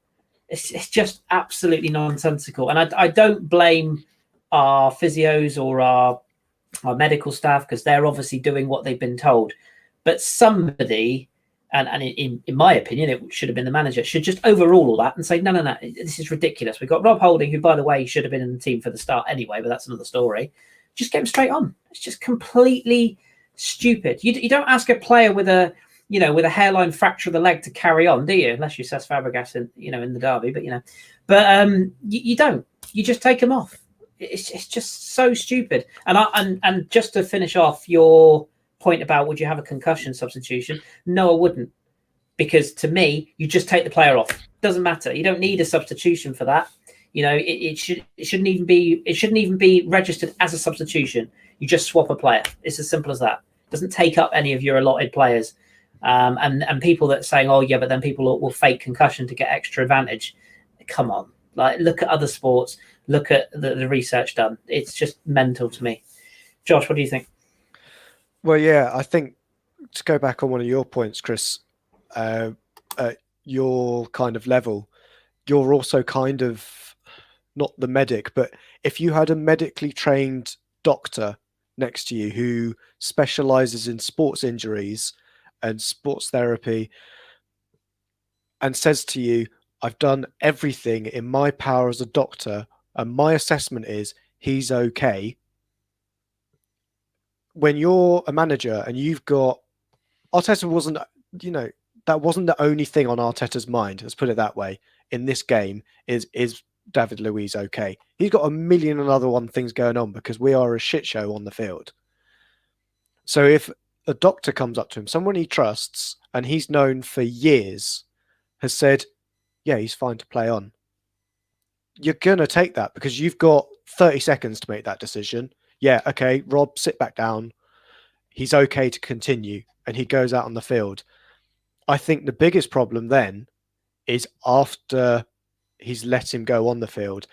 It's just absolutely nonsensical. And I don't blame our physios or our medical staff, because they're obviously doing what they've been told. But somebody, and in my opinion, it should have been the manager, should just overrule all that and say, no, this is ridiculous. We've got Rob Holding, who, by the way, should have been in the team for the start anyway, but that's another story. Just get him straight on. It's just completely stupid. You don't ask a player with a hairline fracture of the leg to carry on, do you? Unless you Cesc Fabregas in the derby, but you don't. You just take him off. It's just so stupid. And just to finish off your point about would you have a concussion substitution? No, I wouldn't, because to me, you just take the player off. Doesn't matter. You don't need a substitution for that. It shouldn't even be registered as a substitution. You just swap a player. It's as simple as that. It doesn't take up any of your allotted players. And people that are saying, oh yeah, but then people will fake concussion to get extra advantage. Come on, look at other sports. Look at the research done. It's just mental to me. Josh, what do you think? Well, yeah, I think to go back on one of your points, Kris, at your kind of level, you're also kind of not the medic, but if you had a medically trained doctor next to you who specializes in sports injuries and sports therapy and says to you, I've done everything in my power as a doctor, and my assessment is he's okay. When you're a manager and you've got Arteta wasn't the only thing on Arteta's mind. Let's put it that way. In this game, is David Luiz okay? He's got a million and other things going on because we are a shit show on the field. So if a doctor comes up to him, someone he trusts and he's known for years, has said, yeah, he's fine to play on, you're going to take that because you've got 30 seconds to make that decision. Yeah, okay, Rob, sit back down. He's okay to continue. And he goes out on the field. I think the biggest problem then is after he's let him go on the field,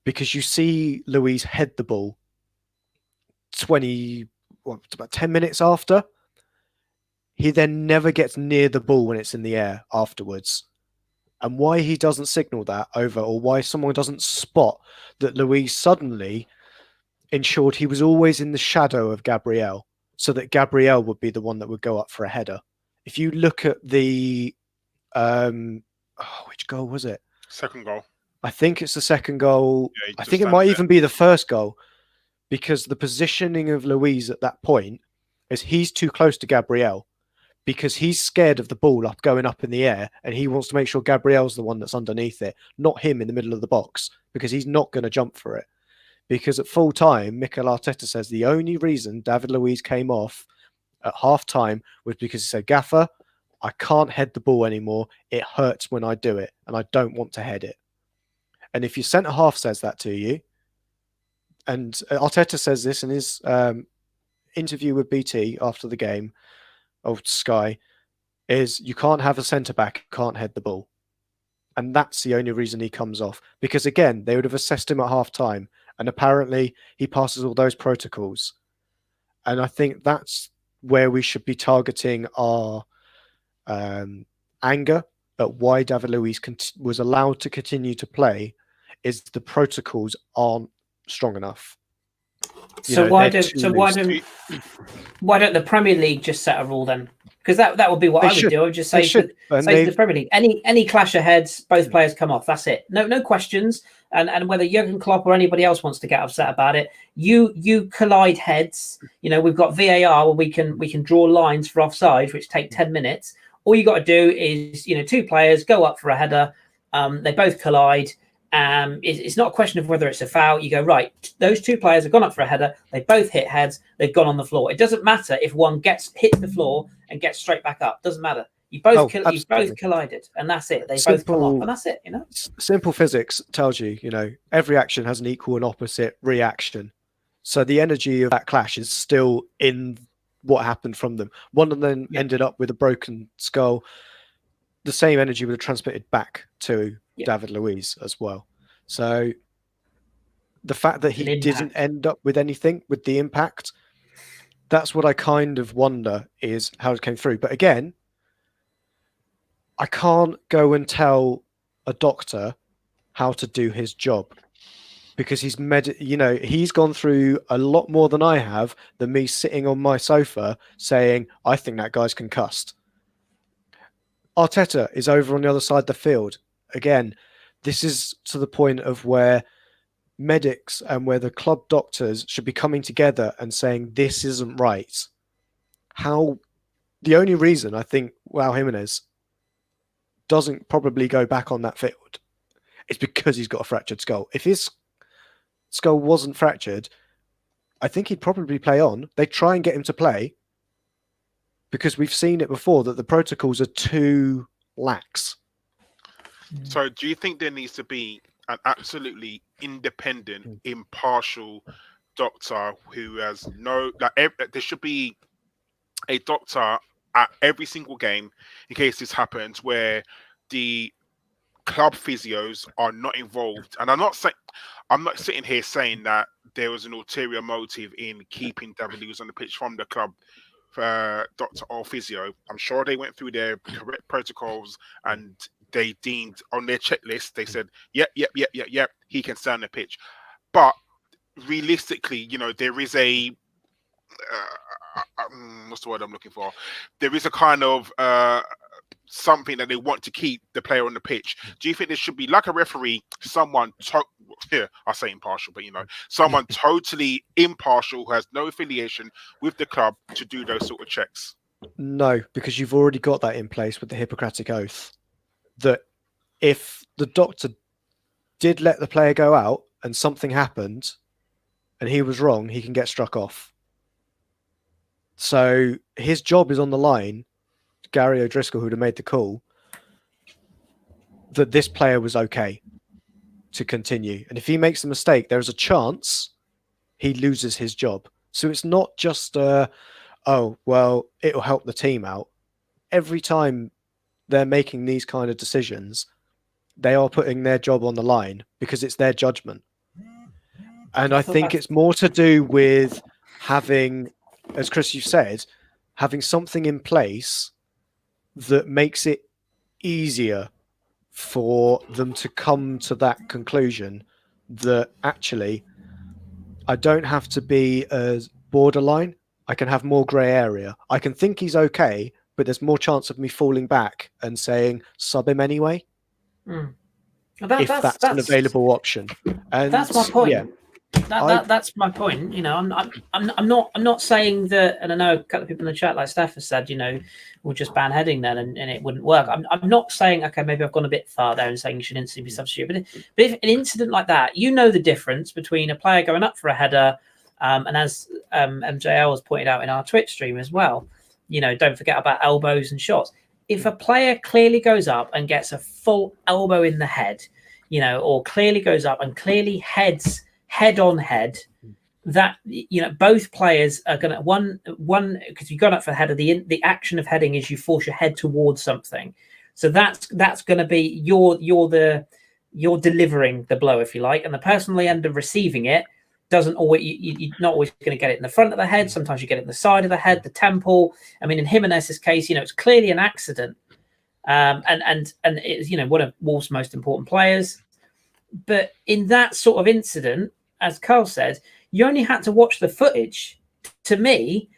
because you see Luiz head the ball about 10 minutes after. He then never gets near the ball when it's in the air afterwards. And why he doesn't signal that over, or why someone doesn't spot that Luiz suddenly ensured he was always in the shadow of Gabriel. so that Gabriel would be the one that would go up for a header. If you look at the which goal was it? Second goal. I think it's the second goal. Yeah, I think it might even be the first goal, because the positioning of Luiz at that point is he's too close to Gabriel, because he's scared of the ball going up in the air, and he wants to make sure Gabriel's the one that's underneath it, not him in the middle of the box, because he's not going to jump for it. Because at full time, Mikel Arteta says the only reason David Luiz came off at half time was because he said, Gaffer, I can't head the ball anymore. It hurts when I do it, and I don't want to head it. And if your centre-half says that to you, and Arteta says this in his interview with BT after the game, of Sky, is you can't have a centre-back who can't head the ball. And that's the only reason he comes off. Because, again, they would have assessed him at half-time, and apparently he passes all those protocols. And I think that's where we should be targeting our anger at why David Luiz was allowed to continue to play, is the protocols aren't strong enough. Why don't the Premier League just set a rule then? Because that would be what I would do. I would just say to the Premier League, any clash of heads, both players come off. That's it. No questions. And whether Jurgen Klopp or anybody else wants to get upset about it, you collide heads. We've got VAR where we can draw lines for offside, which take 10 minutes. All you got to do is two players go up for a header. They both collide. It's not a question of whether it's a foul. You go, right, those two players have gone up for a header. They both hit heads. They've gone on the floor. It doesn't matter if one hits the floor and gets straight back up. Doesn't matter. You both collided, and that's it. They both come off, and that's it. Simple physics tells you, every action has an equal and opposite reaction. So the energy of that clash is still in what happened from them. One of them ended up with a broken skull. The same energy would have transmitted back to David Luiz as well. So the fact that he didn't end up with anything with the impact, that's what I kind of wonder is how it came through. But again, I can't go and tell a doctor how to do his job, because he's gone through a lot more than I have, than me sitting on my sofa saying, I think that guy's concussed. Arteta is over on the other side of the field. Again, this is to the point of where medics and where the club doctors should be coming together and saying, this isn't right. The only reason I think Raul Jimenez doesn't probably go back on that field is because he's got a fractured skull. If his skull wasn't fractured, I think he'd probably play on. They try and get him to play, because we've seen it before that the protocols are too lax. So do you think there needs to be an absolutely independent, impartial doctor who has there should be a doctor at every single game in case this happens, where the club physios are not involved? And I'm not sitting here saying that there was an ulterior motive in keeping David Luiz on the pitch from the club doctor or physio. I'm sure they went through their correct protocols and they deemed on their checklist, they said, yep, he can stay on the pitch. But realistically, there is a what's the word I'm looking for? There is a kind of something that they want to keep the player on the pitch. Do you think there should be, like a referee, someone I say impartial, but someone totally impartial who has no affiliation with the club to do those sort of checks? No, because you've already got that in place with the Hippocratic Oath, that if the doctor did let the player go out and something happened and he was wrong, he can get struck off. So his job is on the line. Gary O'Driscoll, who'd have made the call, that this player was okay to continue. And if he makes a mistake, there's a chance he loses his job. So it's not just, it'll help the team out. Every time they're making these kind of decisions, they are putting their job on the line because it's their judgment. And I think it's more to do with having, as Kris, you said, having something in place that makes it easier for them to come to that conclusion that actually I don't have to be as borderline. I can have more grey area. I can think he's okay, but there's more chance of me falling back and saying sub him anyway. If that's an available option. And that's my point. Yeah, that's my point. You know, I'm not saying that, and I know a couple of people in the chat, like Steph has said, you know, we'll just ban heading then and it wouldn't work. I'm not saying, okay, maybe I've gone a bit far there and saying you should instantly be substituted. But if an incident like that, you know the difference between a player going up for a header, and as MJL has pointed out in our Twitch stream as well, you know, don't forget about elbows and shots. If a player clearly goes up and gets a full elbow in the head, you know, or clearly goes up and clearly heads head on head, that, you know, both players are going to one because you've gone up for the header. The action of heading is you force your head towards something, so that's going to be you're delivering the blow, if you like, and the person on the end of receiving it doesn't always, you're not always going to get it in the front of the head. Sometimes you get it in the side of the head, the temple. I mean, in Jimenez's case, you know, it's clearly an accident, and it's, you know, one of Wolves' most important players. But in that sort of incident, as Karl said, you only had to watch the footage. To me,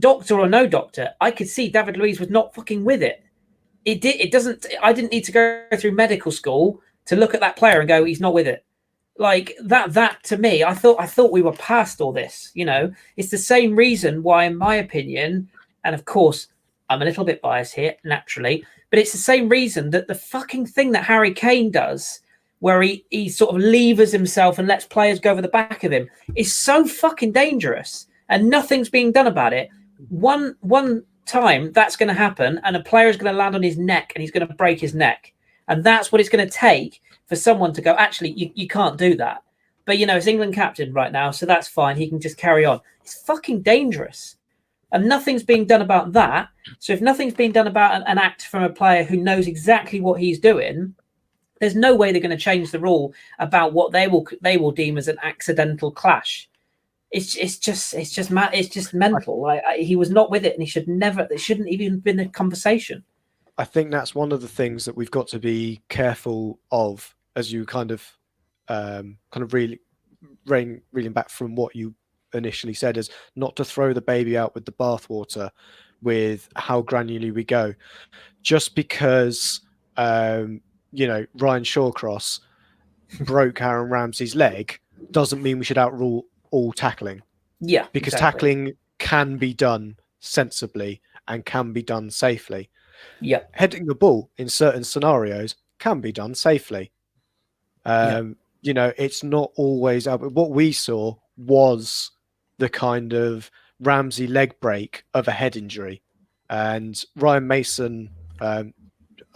doctor or no doctor, I could see David Luiz was not fucking with it. I didn't need to go through medical school to look at that player and go, he's not with it. Like that to me, I thought we were past all this. You know, it's the same reason why, in my opinion, and of course, I'm a little bit biased here, naturally, but it's the same reason that the fucking thing that Harry Kane does, where he sort of levers himself and lets players go over the back of him, is so fucking dangerous, and nothing's being done about it. One time that's going to happen, and a player is going to land on his neck and he's going to break his neck, and that's what it's going to take for someone to go, actually, you can't do that. But, you know, it's England captain right now, so that's fine. He can just carry on. It's fucking dangerous. And nothing's being done about that. So if nothing's being done about an act from a player who knows exactly what he's doing, there's no way they're going to change the rule about what they will deem as an accidental clash. It's just mental. Like, he was not with it, and he should never. It shouldn't even been a conversation. I think that's one of the things that we've got to be careful of, as you kind of really reeling back from what you initially said, is not to throw the baby out with the bathwater with how granularly we go. Just because you know, Ryan Shawcross broke Aaron Ramsey's leg doesn't mean we should outrule all tackling. Yeah, because exactly. Tackling can be done sensibly and can be done safely. Yeah, heading the ball in certain scenarios can be done safely. You know, it's not always. What we saw was the kind of Ramsey leg break of a head injury, and Ryan Mason. I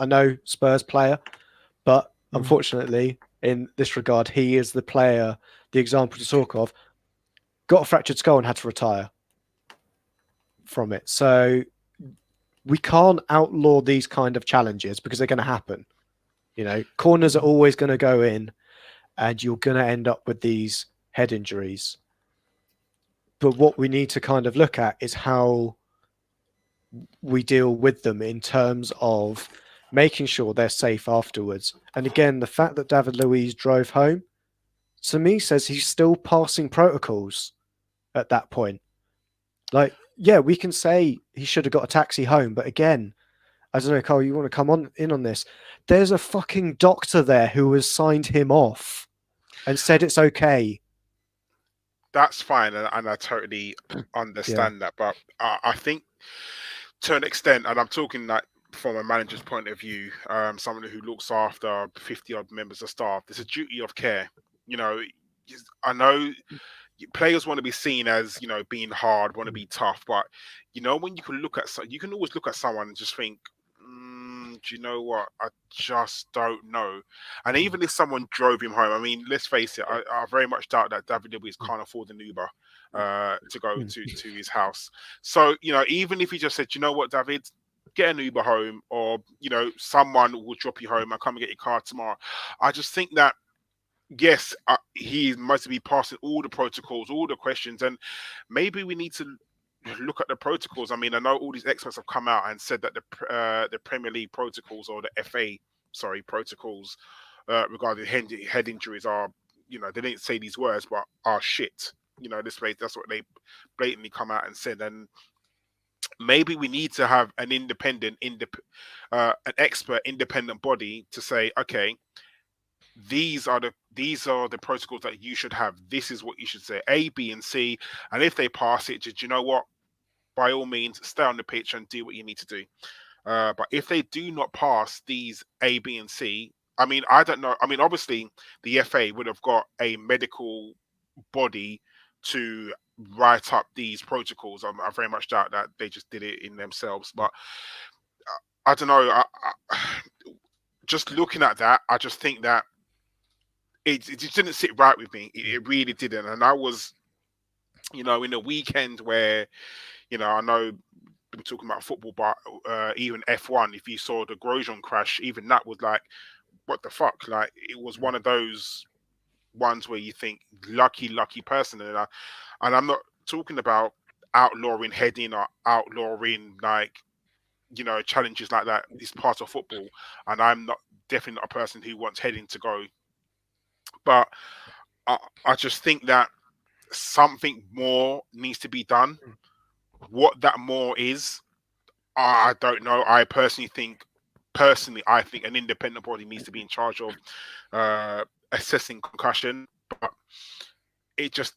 know Spurs player, but unfortunately, in this regard, he is the player, the example to talk of. Got a fractured skull and had to retire from it. So we can't outlaw these kind of challenges because they're going to happen. You know, corners are always going to go in and you're going to end up with these head injuries. But what we need to kind of look at is how we deal with them in terms of making sure they're safe afterwards. And again, the fact that David Luiz drove home, to me, says he's still passing protocols at that point. Like, yeah, we can say he should have got a taxi home, but again, I don't know, Karl, you want to come in on this? There's a fucking doctor there who has signed him off and said it's okay. That's fine, and I totally understand that. But I think, to an extent, and I'm talking like from a manager's point of view, someone who looks after 50-odd members of staff, there's a duty of care. You know, I know players want to be seen as, you know, being hard, want to be tough, but you know, when you can always look at someone and just think, do you know what? I just don't know. And even if someone drove him home, I mean, let's face it, I very much doubt that David Luiz can't afford an Uber to go to his house. So, you know, even if he just said, you know what, David, get an Uber home, or, you know, someone will drop you home and come and get your car tomorrow. I just think that, yes, he must be passing all the protocols, all the questions, and maybe we need to look at the protocols. I mean, I know all these experts have come out and said that the Premier League protocols, or the FA, protocols regarding head injuries are, you know, they didn't say these words, but are shit. You know, that's what blatantly come out and said. And maybe we need to have an an expert independent body to say, okay, these are the protocols that you should have. This is what you should say, A, B, and C. And if they pass it, just, you know what? By all means, stay on the pitch and do what you need to do. But if they do not pass these A, B, and C, I mean, I don't know. I mean, obviously, the FA would have got a medical body to write up these protocols. I very much doubt that they just did it in themselves. But I don't know. Just looking at that, I just think that it just didn't sit right with me. It really didn't. And I was, in a weekend where, I know we're talking about football, but even F1, if you saw the Grosjean crash, even that was like, what the fuck? Like, it was one of those ones where you think, lucky person. And I'm not talking about outlawing heading or outlawing, like, challenges like that. It's part of football. And I'm definitely not a person who wants heading to go. But I just think that something more needs to be done. What that more is, I don't know. I personally think an independent body needs to be in charge of assessing concussion. But it just,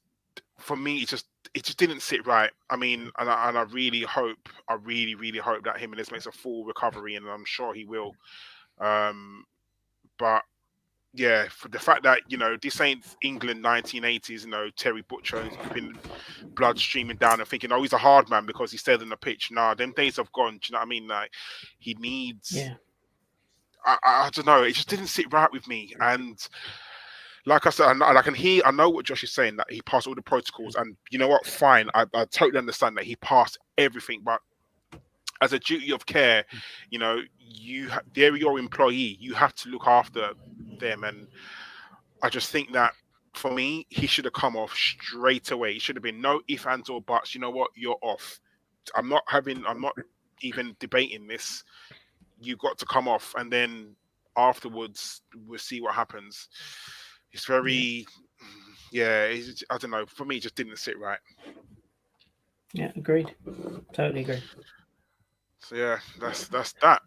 for me, it just didn't sit right. I mean, and I really hope that Jimenez makes a full recovery, and I'm sure he will. But yeah, for the fact that, this ain't England 1980s, Terry Butcher has been blood streaming down and thinking, oh, he's a hard man because he stayed on the pitch. Nah, them days have gone. Do you know what I mean? Like, he needs... Yeah. I don't know. It just didn't sit right with me. And like I said, I know what Josh is saying, that he passed all the protocols. And you know what? Fine. I totally understand that he passed everything. But as a duty of care, they're your employee. You have to look after them. And I just think that, for me, he should have come off straight away. It should have been no ifs, ands, or buts. You know what? You're off. I'm not even debating this. You got to come off, and then afterwards we'll see what happens. It's very, I don't know. For me, it just didn't sit right. Yeah, agreed. Totally agree. So yeah, that's that.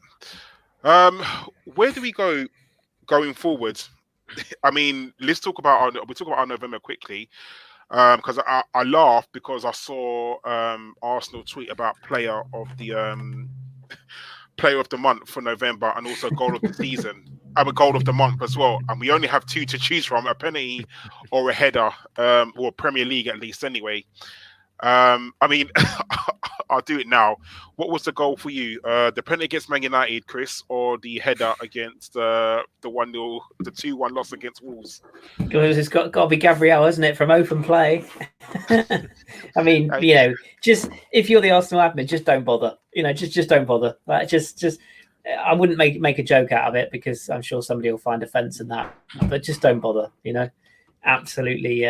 Where do we go going forward? I mean, let's talk about our November quickly, because I laughed because I saw Arsenal tweet about player of the month for November, and also goal of the season. I'm a goal of the month as well, and we only have two to choose from: a penalty or a header, or Premier League at least. Anyway, I mean, I'll do it now. What was the goal for you? The penalty against Man United, Kris, or the header against the 1-0, the 2-1 loss against Wolves? Because it's got to be Gabriel, isn't it, from open play? I mean, just if you're the Arsenal admin, just don't bother. Just don't bother. Like, just I wouldn't make a joke out of it, because I'm sure somebody will find offence in that. But just don't bother. Absolutely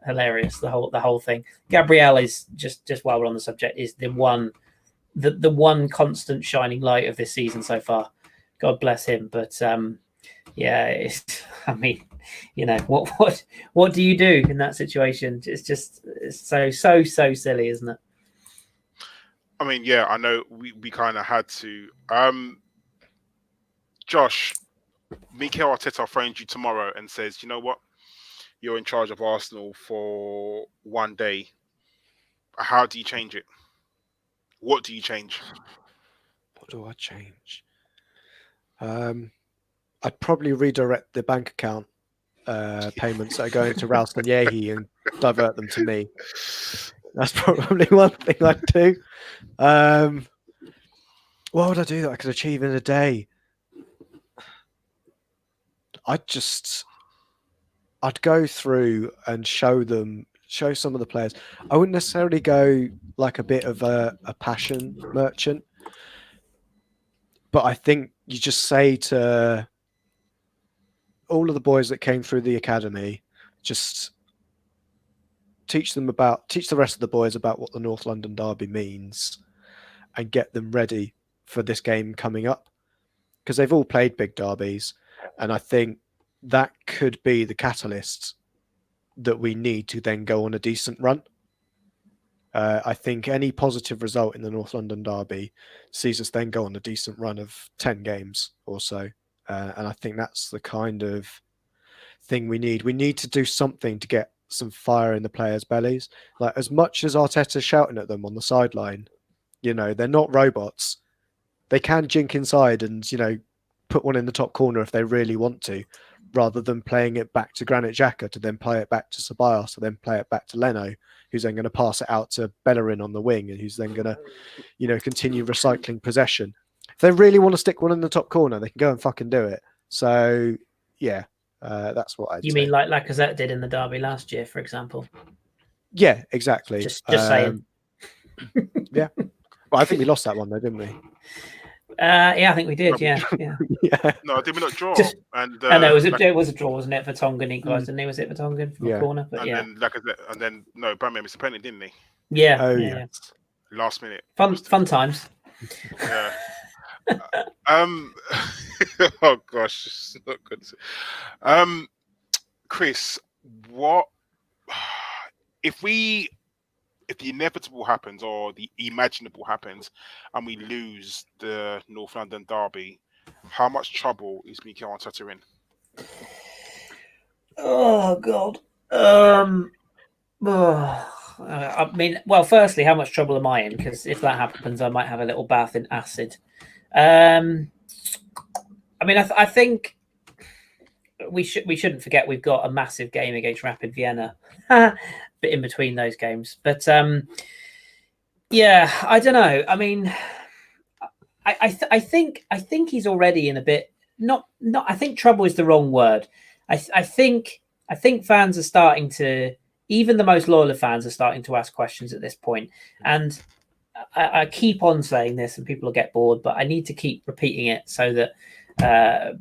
hilarious. The whole thing. Gabriel is just while we're on the subject, is the one constant shining light of this season so far. God bless him. But it's, I mean, what do you do in that situation? It's so silly, isn't it? I mean, yeah, I know we kind of had to. Josh, Mikel Arteta phoned you tomorrow and says, you know what? You're in charge of Arsenal for one day. How do you change it? What do you change? What do I change? I'd probably redirect the bank account payments that are going to Ralston Yehi and divert them to me. That's probably one thing I'd do. What would I do that I could achieve in a day? I'd go through and show some of the players. I wouldn't necessarily go like a bit of a passion merchant, but I think you just say to all of the boys that came through the academy, just teach the rest of the boys about what the North London derby means, and get them ready for this game coming up, because they've all played big derbies, and I think that could be the catalyst that we need to then go on a decent run. I think any positive result in the North London derby sees us then go on a decent run of 10 games or so. And I think that's the kind of thing we need. We need to do something to get some fire in the players' bellies. Like, as much as Arteta's shouting at them on the sideline, they're not robots. They can jink inside and, put one in the top corner if they really want to, rather than playing it back to Granit Xhaka to then play it back to Ceballos to then play it back to Leno, who's then going to pass it out to Bellerin on the wing and who's then going to, continue recycling possession. If they really want to stick one in the top corner, they can go and fucking do it. So, yeah, that's what I'd say. You mean like Lacazette did in the derby last year, for example? Yeah, exactly. Just saying. Yeah. Well, I think we lost that one though, didn't we? Yeah, I think we did. Yeah. Yeah. No, did we not draw? No, it was a draw, wasn't it? Vertonghen equalised, didn't he? Was it Vertonghen from the corner? But then Aubameyang missed a penalty, didn't he? Yeah. Oh, yeah. Last minute. Fun times. Yeah. Oh gosh, it's not good. Kris, what if the inevitable happens or the imaginable happens and we lose the North London derby? How much trouble is Mikel Arteta in? Oh God. I mean, well, firstly, how much trouble am I in? Because if that happens, I might have a little bath in acid. I mean, I think we shouldn't forget we've got a massive game against Rapid Vienna, but in between those games. But yeah, I don't know. I mean, I think he's already in a bit. Not. I think trouble is the wrong word. I think fans are starting to. Even the most loyal of fans are starting to ask questions at this point. And I keep on saying this and people will get bored, but I need to keep repeating it so that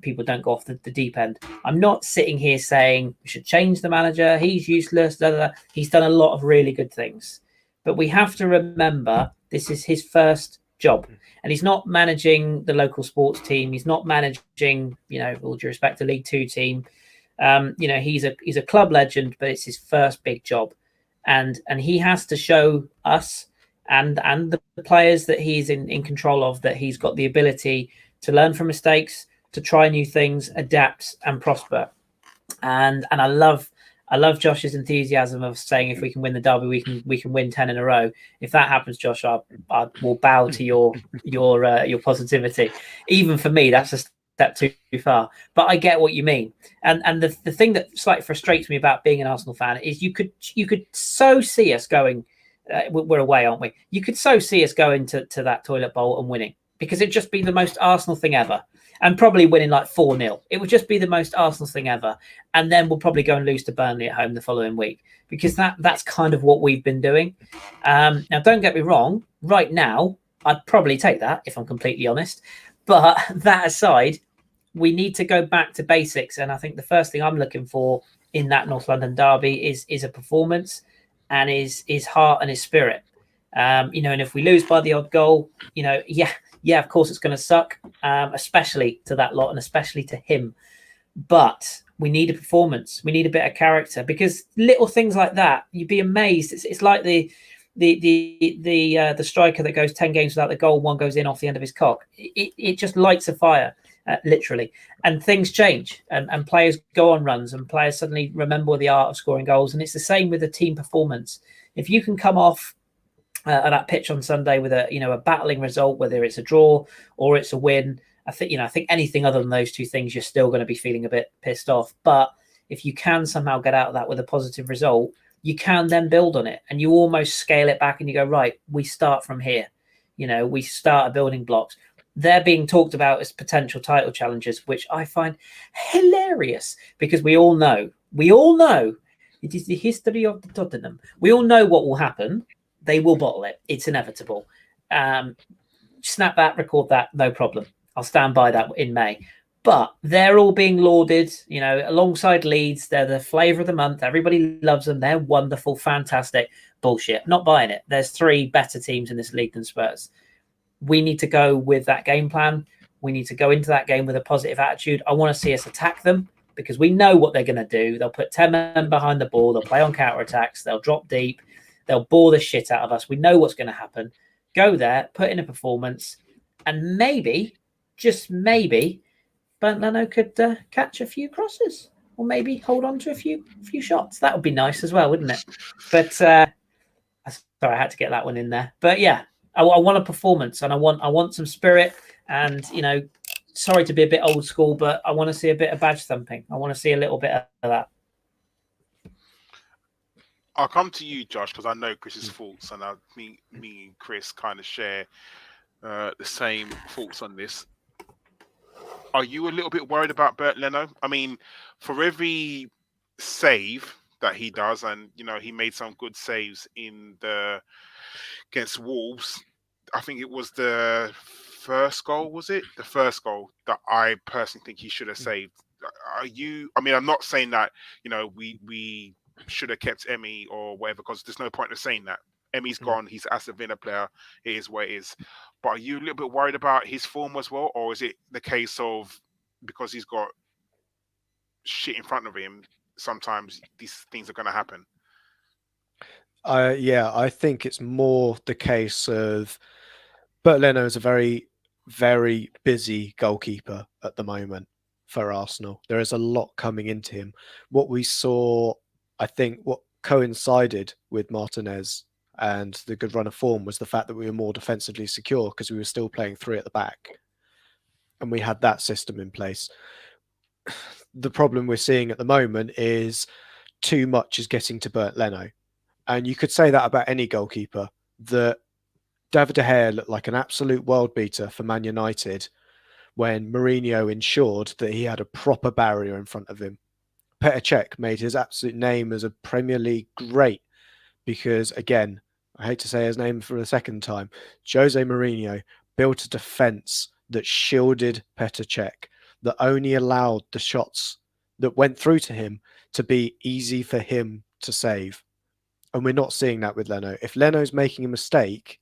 people don't go off the deep end. I'm not sitting here saying we should change the manager. He's useless. Blah, blah, blah. He's done a lot of really good things. But we have to remember this is his first job. And he's not managing the local sports team. He's not managing, all due respect, a League Two team. He's a club legend, but it's his first big job, and he has to show us and the players that he's in control of that he's got the ability to learn from mistakes, to try new things, adapt and prosper. And I love Josh's enthusiasm of saying if we can win the derby, we can win 10 in a row. If that happens, Josh, I will bow to your positivity. Even for me, that's a step too far, but I get what you mean. And the thing that slightly frustrates me about being an Arsenal fan is you could so see us going. We're away, aren't we? You could so see us going to that toilet bowl and winning, because it'd just be the most Arsenal thing ever, and probably winning like 4-0. It would just be the most Arsenal thing ever, and then we'll probably go and lose to Burnley at home the following week, because that's kind of what we've been doing. Now, don't get me wrong. Right now, I'd probably take that if I'm completely honest. But that aside, we need to go back to basics, and I think the first thing I'm looking for in that North London derby is a performance and is heart and his spirit. And if we lose by the odd goal, of course it's going to suck, especially to that lot and especially to him. But we need a performance. We need a bit of character, because little things like that, you'd be amazed. It's like the striker that goes 10 games without the goal, one goes in off the end of his cock. It just lights a fire. Literally, and things change, and players go on runs, and players suddenly remember the art of scoring goals. And it's the same with the team performance. If you can come off at that pitch on Sunday with a battling result, whether it's a draw or it's a win, I think anything other than those two things, you're still going to be feeling a bit pissed off. But if you can somehow get out of that with a positive result, you can then build on it, and you almost scale it back, and you go, right, we start from here. We start building blocks. They're being talked about as potential title challenges, which I find hilarious, because we all know it is the history of the Tottenham. We all know what will happen. They will bottle it. It's inevitable. Snap that, record that, no problem. I'll stand by that in May. But they're all being lauded, alongside Leeds. They're the flavour of the month. Everybody loves them. They're wonderful, fantastic. Bullshit. Not buying it. There's 3 better teams in this league than Spurs. We need to go with that game plan. We need to go into that game with a positive attitude. I want to see us attack them, because we know what they're going to do. They'll put 10 men behind the ball. They'll play on counter-attacks. They'll drop deep. They'll bore the shit out of us. We know what's going to happen. Go there, put in a performance, and maybe, just maybe, Bernd Leno could catch a few crosses, or maybe hold on to a few shots. That would be nice as well, wouldn't it? But sorry, I had to get that one in there. But yeah, I want a performance, and I want some spirit. And sorry to be a bit old school, but I want to see a bit of badge thumping. I want to see a little bit of that. I'll come to you, Josh, because I know Chris's thoughts, and me and Kris kind of share the same thoughts on this. Are you a little bit worried about Bernd Leno? I mean, for every save that he does, and he made some good saves against Wolves. I think it was the first goal, was it? The first goal that I personally think he should have saved. Are you? I mean, I'm not saying that we should have kept Emery or whatever, because there's no point in saying that. Emery's gone. He's an Aston Villa player. It is what it is. But are you a little bit worried about his form as well? Or is it the case of, because he's got shit in front of him, sometimes these things are going to happen? Yeah, I think it's more the case of Bernd Leno is a very, very busy goalkeeper at the moment for Arsenal. There is a lot coming into him. What we saw, I think, what coincided with Martinez and the good run of form was the fact that we were more defensively secure because we were still playing three at the back. And we had that system in place. The problem we're seeing at the moment is too much is getting to Bernd Leno. And you could say that about any goalkeeper, that David De Gea looked like an absolute world beater for Man United when Mourinho ensured that he had a proper barrier in front of him. Petr Cech made his absolute name as a Premier League great because, again, I hate to say his name for the second time, Jose Mourinho built a defence that shielded Petr Cech, that only allowed the shots that went through to him to be easy for him to save. And we're not seeing that with Leno. If Leno's making a mistake,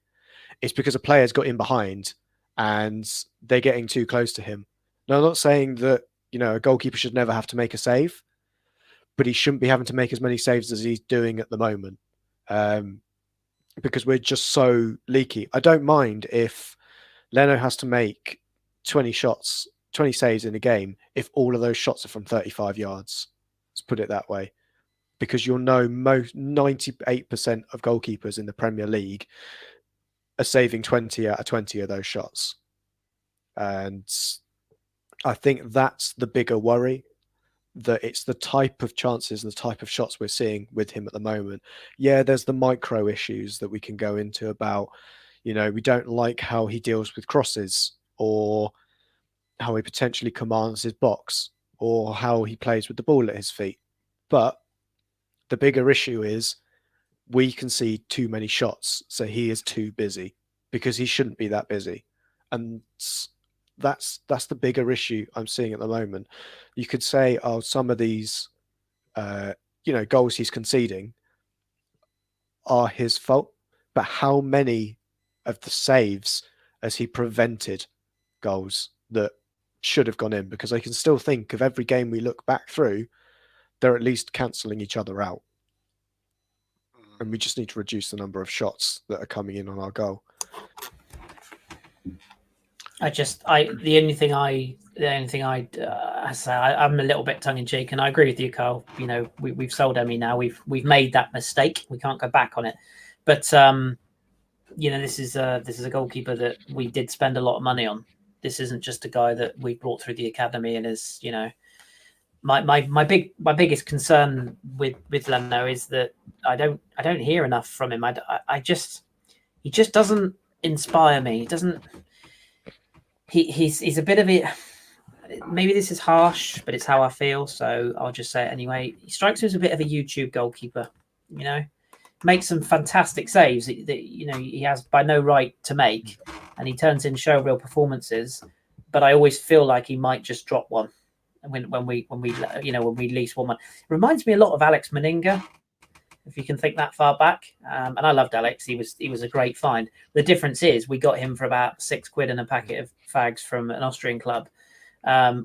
it's because a player's got in behind and they're getting too close to him. Now, I'm not saying that, a goalkeeper should never have to make a save, but he shouldn't be having to make as many saves as he's doing at the moment. Because we're just so leaky. I don't mind if Leno has to make 20 saves in a game if all of those shots are from 35 yards. Let's put it that way. Because most 98% of goalkeepers in the Premier League are saving 20 out of 20 of those shots. And I think that's the bigger worry, that it's the type of chances and the type of shots we're seeing with him at the moment. Yeah, there's the micro issues that we can go into about, we don't like how he deals with crosses or how he potentially commands his box or how he plays with the ball at his feet. But the bigger issue is we concede too many shots, so he is too busy because he shouldn't be that busy. And that's the bigger issue I'm seeing at the moment. You could say, some of these, goals he's conceding are his fault, but how many of the saves has he prevented goals that should have gone in? Because I can still think of every game we look back through, they're at least cancelling each other out. And we just need to reduce the number of shots that are coming in on our goal. The only thing I'd say, I'm a little bit tongue in cheek, and I agree with you, Karl. We've sold Emery now. We've made that mistake. We can't go back on it. But this is a goalkeeper that we did spend a lot of money on. This isn't just a guy that we brought through the academy and is, my biggest concern with Leno is that I don't hear enough from him. He just doesn't inspire me. He doesn't. He's a bit of it. Maybe this is harsh, but it's how I feel, so I'll just say it anyway. He strikes me as a bit of a YouTube goalkeeper. Makes some fantastic saves that he has by no right to make, and he turns in show real performances. But I always feel like he might just drop one when we least one. It reminds me a lot of Alex Meninga, if you can think that far back. And I loved Alex. He was a great find. The difference is we got him for about £6 and a packet of fags from an Austrian club,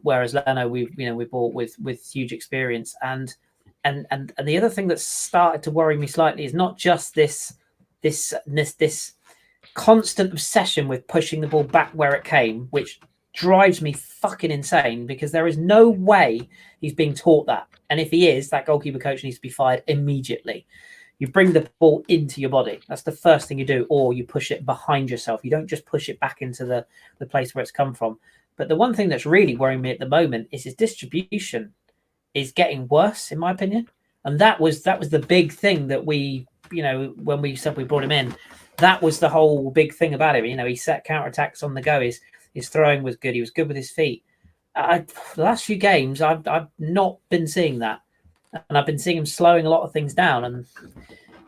whereas Leno we bought with huge experience. And And the other thing that's started to worry me slightly is not just this constant obsession with pushing the ball back where it came, which drives me fucking insane, because there is no way he's being taught that. And if he is, that goalkeeper coach needs to be fired immediately. You bring the ball into your body. That's the first thing you do, or you push it behind yourself. You don't just push it back into the place where it's come from. But the one thing that's really worrying me at the moment is his distribution is getting worse, in my opinion. And that was the big thing that we, when we said we brought him in, that was the whole big thing about him. He set counterattacks on the go. His throwing was good. He was good with his feet. The last few games, I've not been seeing that. And I've been seeing him slowing a lot of things down. And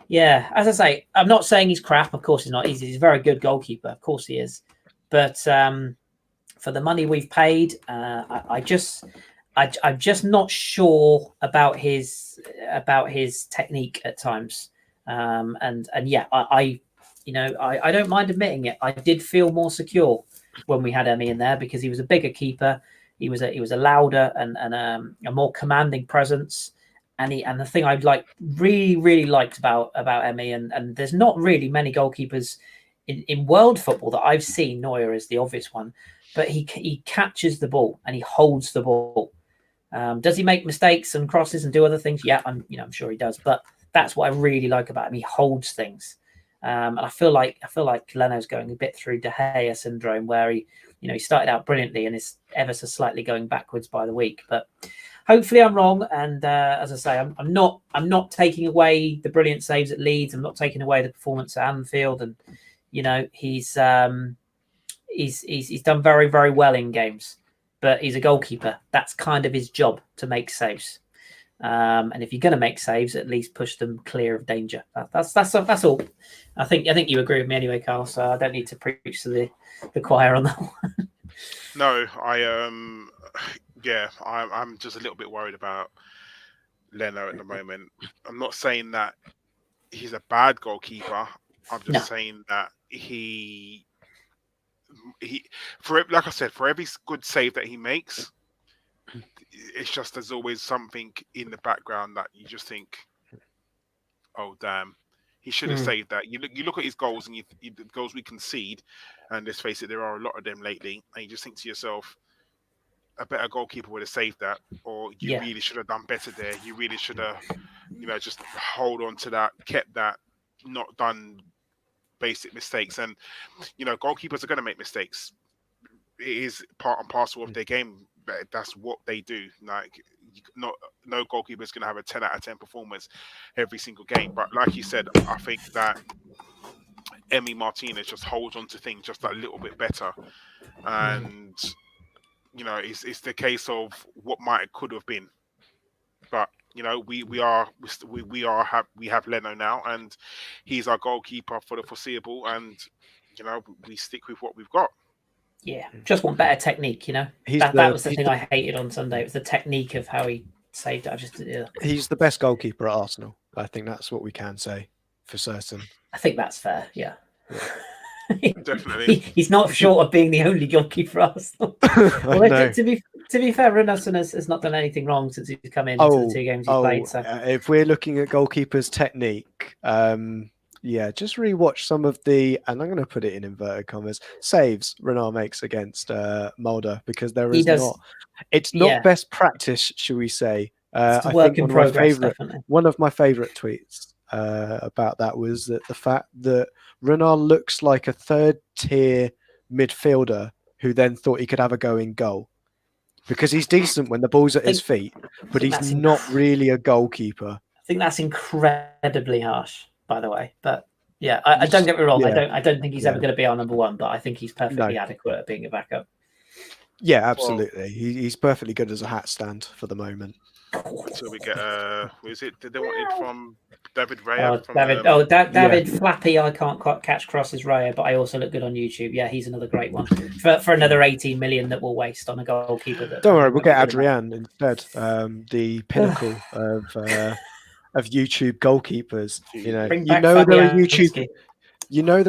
yeah, as I say, I'm not saying he's crap. Of course he's not. He's a very good goalkeeper. Of course he is. But for the money we've paid, I'm just not sure about his technique at times. And yeah, I don't mind admitting it. I did feel more secure when we had Emmy in there, because he was a bigger keeper. He was a louder and a more commanding presence. And the thing I really liked about Emmy, and there's not really many goalkeepers in world football that I've seen. Neuer is the obvious one, but he catches the ball and he holds the ball. Does he make mistakes and crosses and do other things? Yeah, I'm sure he does. But that's what I really like about him. He holds things. And I feel like Leno's going a bit through De Gea syndrome, where he started out brilliantly and is ever so slightly going backwards by the week. But hopefully I'm wrong. And as I say, I'm not taking away the brilliant saves at Leeds. I'm not taking away the performance at Anfield. And he's done very, very well in games. But he's a goalkeeper. That's kind of his job, to make saves. And if you're going to make saves, at least push them clear of danger. That's all. I think you agree with me anyway, Karl. So I don't need to preach to the choir on that one. No, I'm just a little bit worried about Leno at the moment. I'm not saying that he's a bad goalkeeper. I'm just saying that he like I said, for every good save that he makes, it's just there's always something in the background that you just think, oh damn, he should have saved that. You look at his goals and the goals we concede, and let's face it, there are a lot of them lately, and you just think to yourself, a better goalkeeper would have saved that, or you really should have done better there. You really should have, just hold on to that, kept that, not done basic mistakes. And goalkeepers are going to make mistakes. It is part and parcel of their game. That's what they do. Like, no goalkeeper is going to have a 10 out of 10 performance every single game. But like you said, I think that Emi Martinez just holds on to things just a little bit better. And, it's the case of what could have been. But, we have Leno now, and he's our goalkeeper for the foreseeable. And, we stick with what we've got. Yeah, just want better technique, That was the thing I hated on Sunday. It was the technique of how he saved it. He's the best goalkeeper at Arsenal. I think that's what we can say for certain. I think that's fair, yeah. Definitely. He's not short of being the only goalkeeper at Arsenal. Well, to be fair, Runarsson has not done anything wrong since he's come in to the 2 games he's played. So. If we're looking at goalkeepers' technique, just rewatch some of the, and I'm going to put it in inverted commas, saves Renard makes against Mulder, because it's not best practice, should we say. It's work in progress, one of my favourite tweets about that was that the fact that Renard looks like a third-tier midfielder who then thought he could have a go in goal. Because he's decent when the ball's at his feet, but he's not really a goalkeeper. I think that's incredibly harsh, by the way. But yeah, I don't get me wrong. Yeah. I don't think he's ever going to be our number one, but I think he's perfectly adequate at being a backup. Yeah, absolutely. Well, he's perfectly good as a hat stand for the moment. So we get did they want it from David Raya? David Flappy, I can't quite catch Cross's Raya, but I also look good on YouTube. Yeah, he's another great one for another 18 million that we'll waste on a goalkeeper. Don't worry, we'll get Adrian instead. The pinnacle of YouTube goalkeepers. They're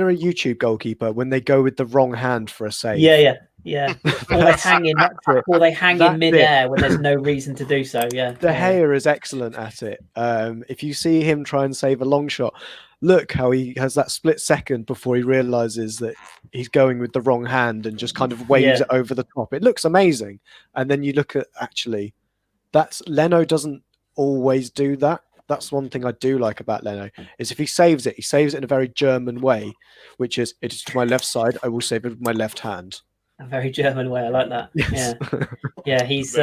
a YouTube goalkeeper when they go with the wrong hand for a save. Yeah. Yeah, or they hang in, or they hang in midair when there's no reason to do so. Yeah, De Gea is excellent at it. If you see him try and save a long shot, look how he has that split second before he realizes that he's going with the wrong hand and just kind of waves it over the top. It looks amazing. And then you look at Leno doesn't always do that. That's one thing I do like about Leno, is if he saves it in a very German way, which is, it is to my left side, I will save it with my left hand. A very German way. I like that. Yes. Yeah, he's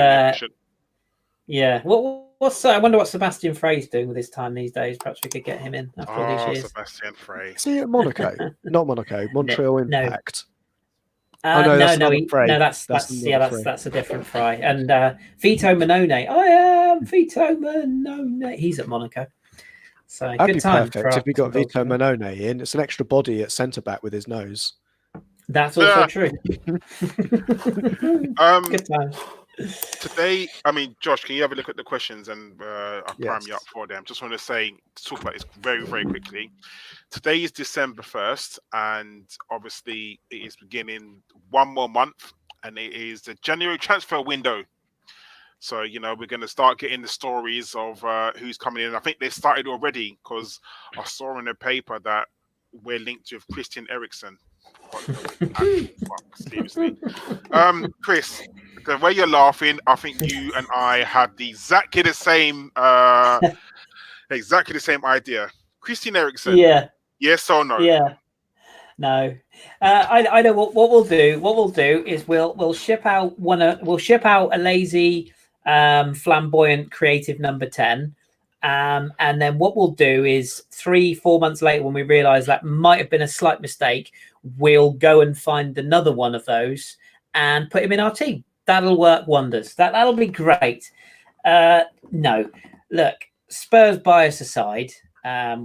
yeah. I wonder what Sebastian Frey's doing with his time these days. Perhaps we could get him in after all these years. Sebastian Frey. See at Monaco, not Monaco, Montreal Impact. No, that's a different Frey. And Vito Manone. I am Vito Manone. He's at Monaco. So that'd be perfect if we got Vito Manone in. It's an extra body at centre back with his nose. That's also true. Good time. Today, Josh, can you have a look at the questions and I'll prime you up for them? Just want to talk about this very, very quickly. Today is December 1st, and obviously it is beginning one more month, and it is the January transfer window. So, we're going to start getting the stories of who's coming in. I think they started already, because I saw in the paper that we're linked with Christian Eriksen. Seriously. Kris, the way you're laughing, I think you and I had exactly the same idea. Christian Eriksen. Yeah. Yes or no? Yeah. No. I know what we'll do. What we'll do is we'll ship out a lazy, flamboyant, creative number 10. And then what we'll do is 3-4 months later, when we realise that might have been a slight mistake, we'll go and find another one of those and put him in our team. That'll work wonders. That'll be great. No, look, Spurs bias aside,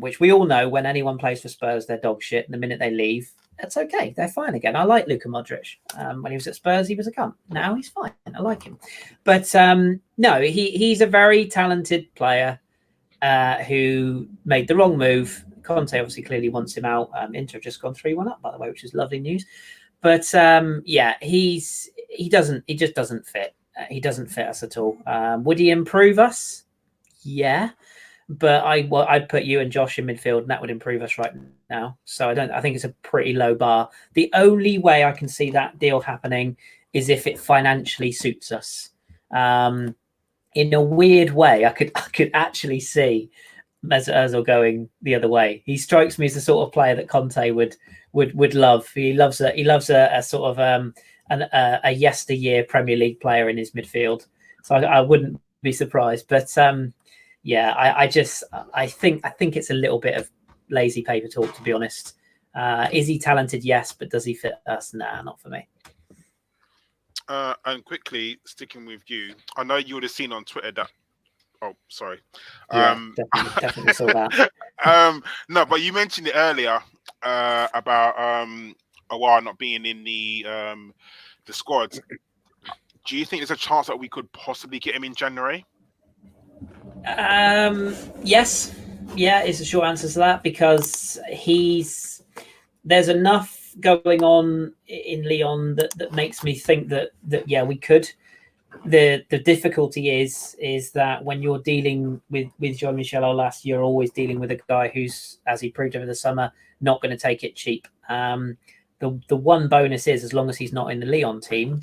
which we all know when anyone plays for Spurs, they're dog shit. And the minute they leave, that's okay. They're fine again. I like Luka Modric. When he was at Spurs, he was a cunt. Now he's fine. I like him. But no, he's a very talented player who made the wrong move. Conte obviously clearly wants him out. Inter have just gone 3-1 up, by the way, which is lovely news. But he just doesn't fit. He doesn't fit us at all. Would he improve us? Yeah, but I'd put you and Josh in midfield, and that would improve us right now. So I think it's a pretty low bar. The only way I can see that deal happening is if it financially suits us. In a weird way, I could actually see Mesut Ozil going the other way. He strikes me as the sort of player that Conte would love. He loves a sort of a yesteryear Premier League player in his midfield. So I wouldn't be surprised. But I think it's a little bit of lazy paper talk, to be honest. Is he talented? Yes, but does he fit us? Nah, not for me. And quickly, sticking with you, I know you would have seen on Twitter that. Oh, sorry. Yeah, definitely saw that. No, but you mentioned it earlier about Aouar not being in the squad. Do you think there's a chance that we could possibly get him in January? Yes. Yeah, is the short answer to that, because there's enough going on in Lyon that makes me think that yeah, we could. The difficulty is that when you're dealing with Jean-Michel Aulas, you're always dealing with a guy who's, as he proved over the summer, not going to take it cheap. The one bonus is, as long as he's not in the Lyon team,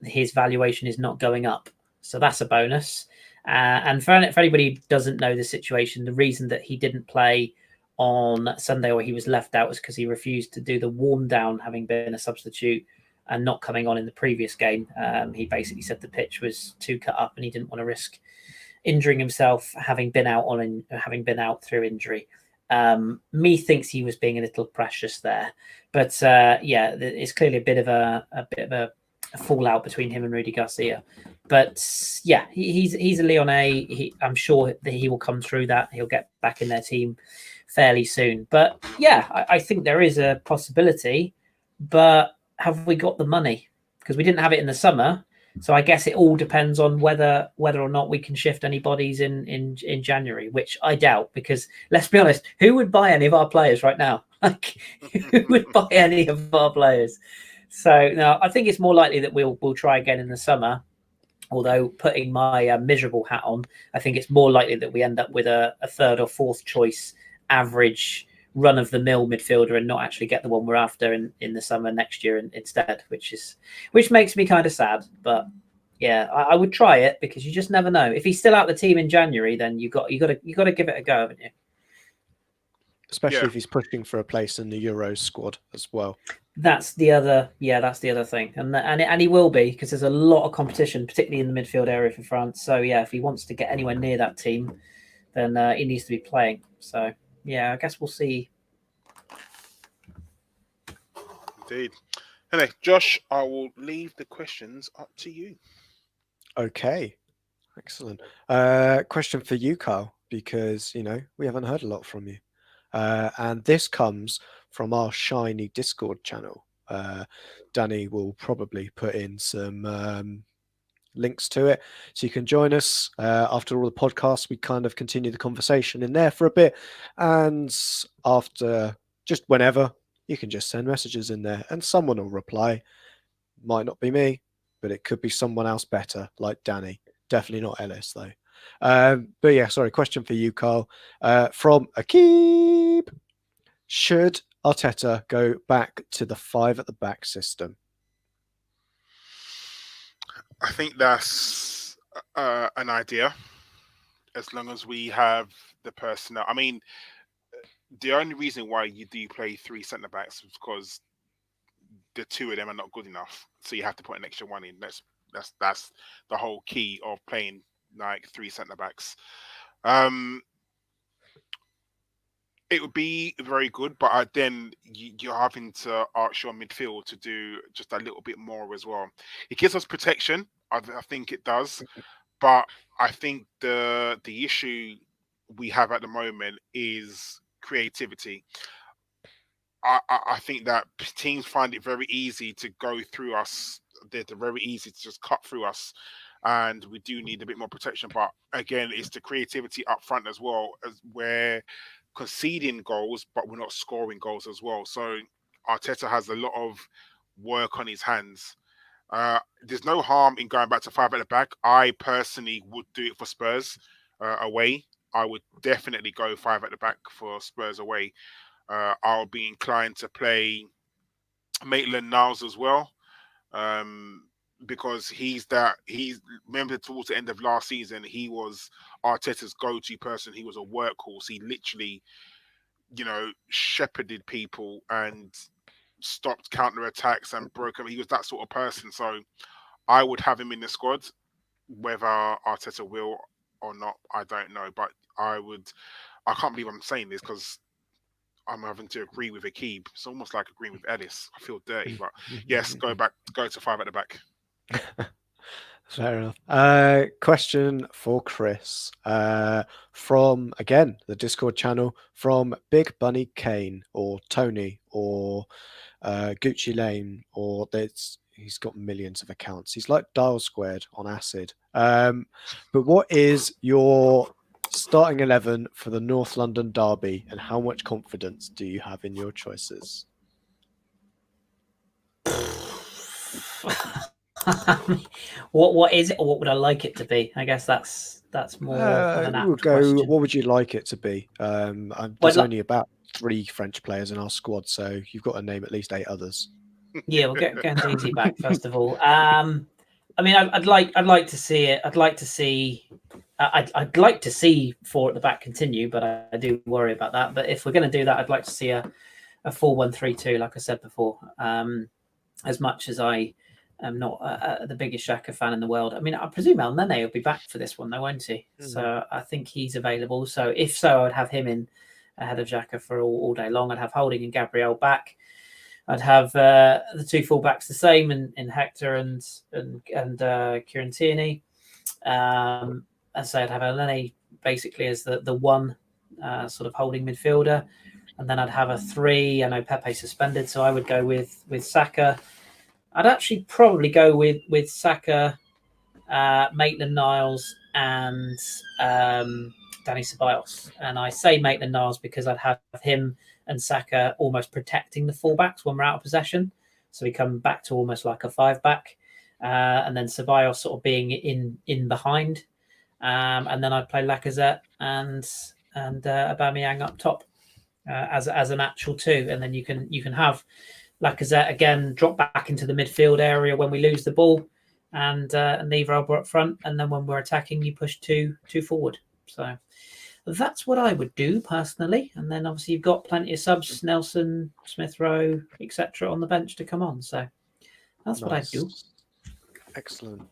his valuation is not going up. So that's a bonus. And for anybody who doesn't know the situation, the reason that he didn't play on Sunday, or he was left out, was because he refused to do the warm down, having been a substitute and not coming on in the previous game. He basically said the pitch was too cut up and he didn't want to risk injuring himself, having been out through injury. Me thinks he was being a little precious there, but it's clearly a bit of a fallout between him and Rudy Garcia. But yeah, he's a Lyonnais. I'm sure that he will come through that. He'll get back in their team fairly soon. But yeah, I think there is a possibility. But have we got the money? Because we didn't have it in the summer. So I guess it all depends on whether or not we can shift any bodies in January, which I doubt, because let's be honest, who would buy any of our players right now? Like, who would buy any of our players? So no, I think it's more likely that we'll try again in the summer. Although putting my miserable hat on, I think it's more likely that we end up with a third or fourth choice average run-of-the-mill midfielder and not actually get the one we're after in the summer next year instead, which makes me kind of sad. But yeah, I would try it because you just never know. If he's still out the team in January, then you got to give it a go, haven't you? Especially if he's pushing for a place in the Euros squad as well. That's the other thing, and he will be, because there's a lot of competition, particularly in the midfield area for France. So yeah, if he wants to get anywhere near that team, then he needs to be playing. So yeah, I guess we'll see. Indeed. Anyway, Josh, I will leave the questions up to you. Okay, excellent. Question for you, Karl, because we haven't heard a lot from you, and this comes from our shiny Discord channel. Danny will probably put in some links to it, so you can join us after all the podcasts. We kind of continue the conversation in there for a bit, and after, just whenever, you can just send messages in there and someone will reply. Might not be me, but it could be someone else better, like Danny. Definitely not Ellis though. But yeah, sorry, question for you, Karl, from Akib. Should Arteta go back to the 5 at the back system? I think that's an idea, as long as we have the personnel. I mean, the only reason why you do play 3 centre backs is because the 2 of them are not good enough, so you have to put an extra one in. That's the whole key of playing like 3 centre backs. It would be very good, but then you're having to ask your midfield to do just a little bit more as well. It gives us protection, I think it does, but I think the issue we have at the moment is creativity. I think that teams find it very easy to go through us. They're very easy to just cut through us, and we do need a bit more protection. But again, it's the creativity up front as well, as we're conceding goals, but we're not scoring goals as well. So Arteta has a lot of work on his hands. There's no harm in going back to 5 at the back. I personally would do it for Spurs away. I would definitely go 5 at the back for Spurs away. I'll be inclined to play Maitland-Niles as well, because remember towards the end of last season, he was Arteta's go-to person. He was a workhorse. He literally, shepherded people and stopped counter-attacks and broke them. He was that sort of person. So I would have him in the squad. Whether Arteta will or not, I don't know. But I can't believe I'm saying this, because I'm having to agree with Akib. It's almost like agreeing with Ellis. I feel dirty, but yes, go to 5 at the back. Fair enough. Question for Kris, from, again, the Discord channel, from Big Bunny Kane, or Tony, or Gucci Lane, or he's got millions of accounts. He's like Dial Squared on acid. But what is your starting 11 for the North London derby, and how much confidence do you have in your choices? What is it, or what would I like it to be? I guess that's more of an apt question. What would you like it to be? There's only about 3 French players in our squad, so you've got to name at least 8 others. Yeah, we'll get Guendouzi back first of all. I mean, I'd like to see it. I'd like to see 4 at the back continue, but I do worry about that. But if we're going to do that, I'd like to see a 4-1-3-2, like I said before. As much as I am not the biggest Xhaka fan in the world, I mean, I presume Nene will be back for this one, though, won't he? Mm-hmm. So I think he's available. So if so, I'd have him in ahead of Xhaka for all day long. I'd have Holding and Gabriel back. I'd have the 2 fullbacks the same in Hector and Kieran Tierney. And so I'd have Nene basically as the one sort of holding midfielder. And then I'd have a 3. I know Pepe suspended, so I would go with Saka. I'd actually probably go with Saka, Maitland-Niles, and Danny Ceballos. And I say Maitland-Niles because I'd have him and Saka almost protecting the fullbacks when we're out of possession. So we come back to almost like a 5-back, and then Ceballos sort of being in behind, and then I'd play Lacazette and Aubameyang up top as an actual 2, and then you can have Lacazette again drop back into the midfield area when we lose the ball, and leave Rowe up front, and then when we're attacking, you push two forward. So that's what I would do personally, and then obviously you've got plenty of subs, Nelson, Smith Rowe, etc. on the bench to come on. So that's what I do. Excellent.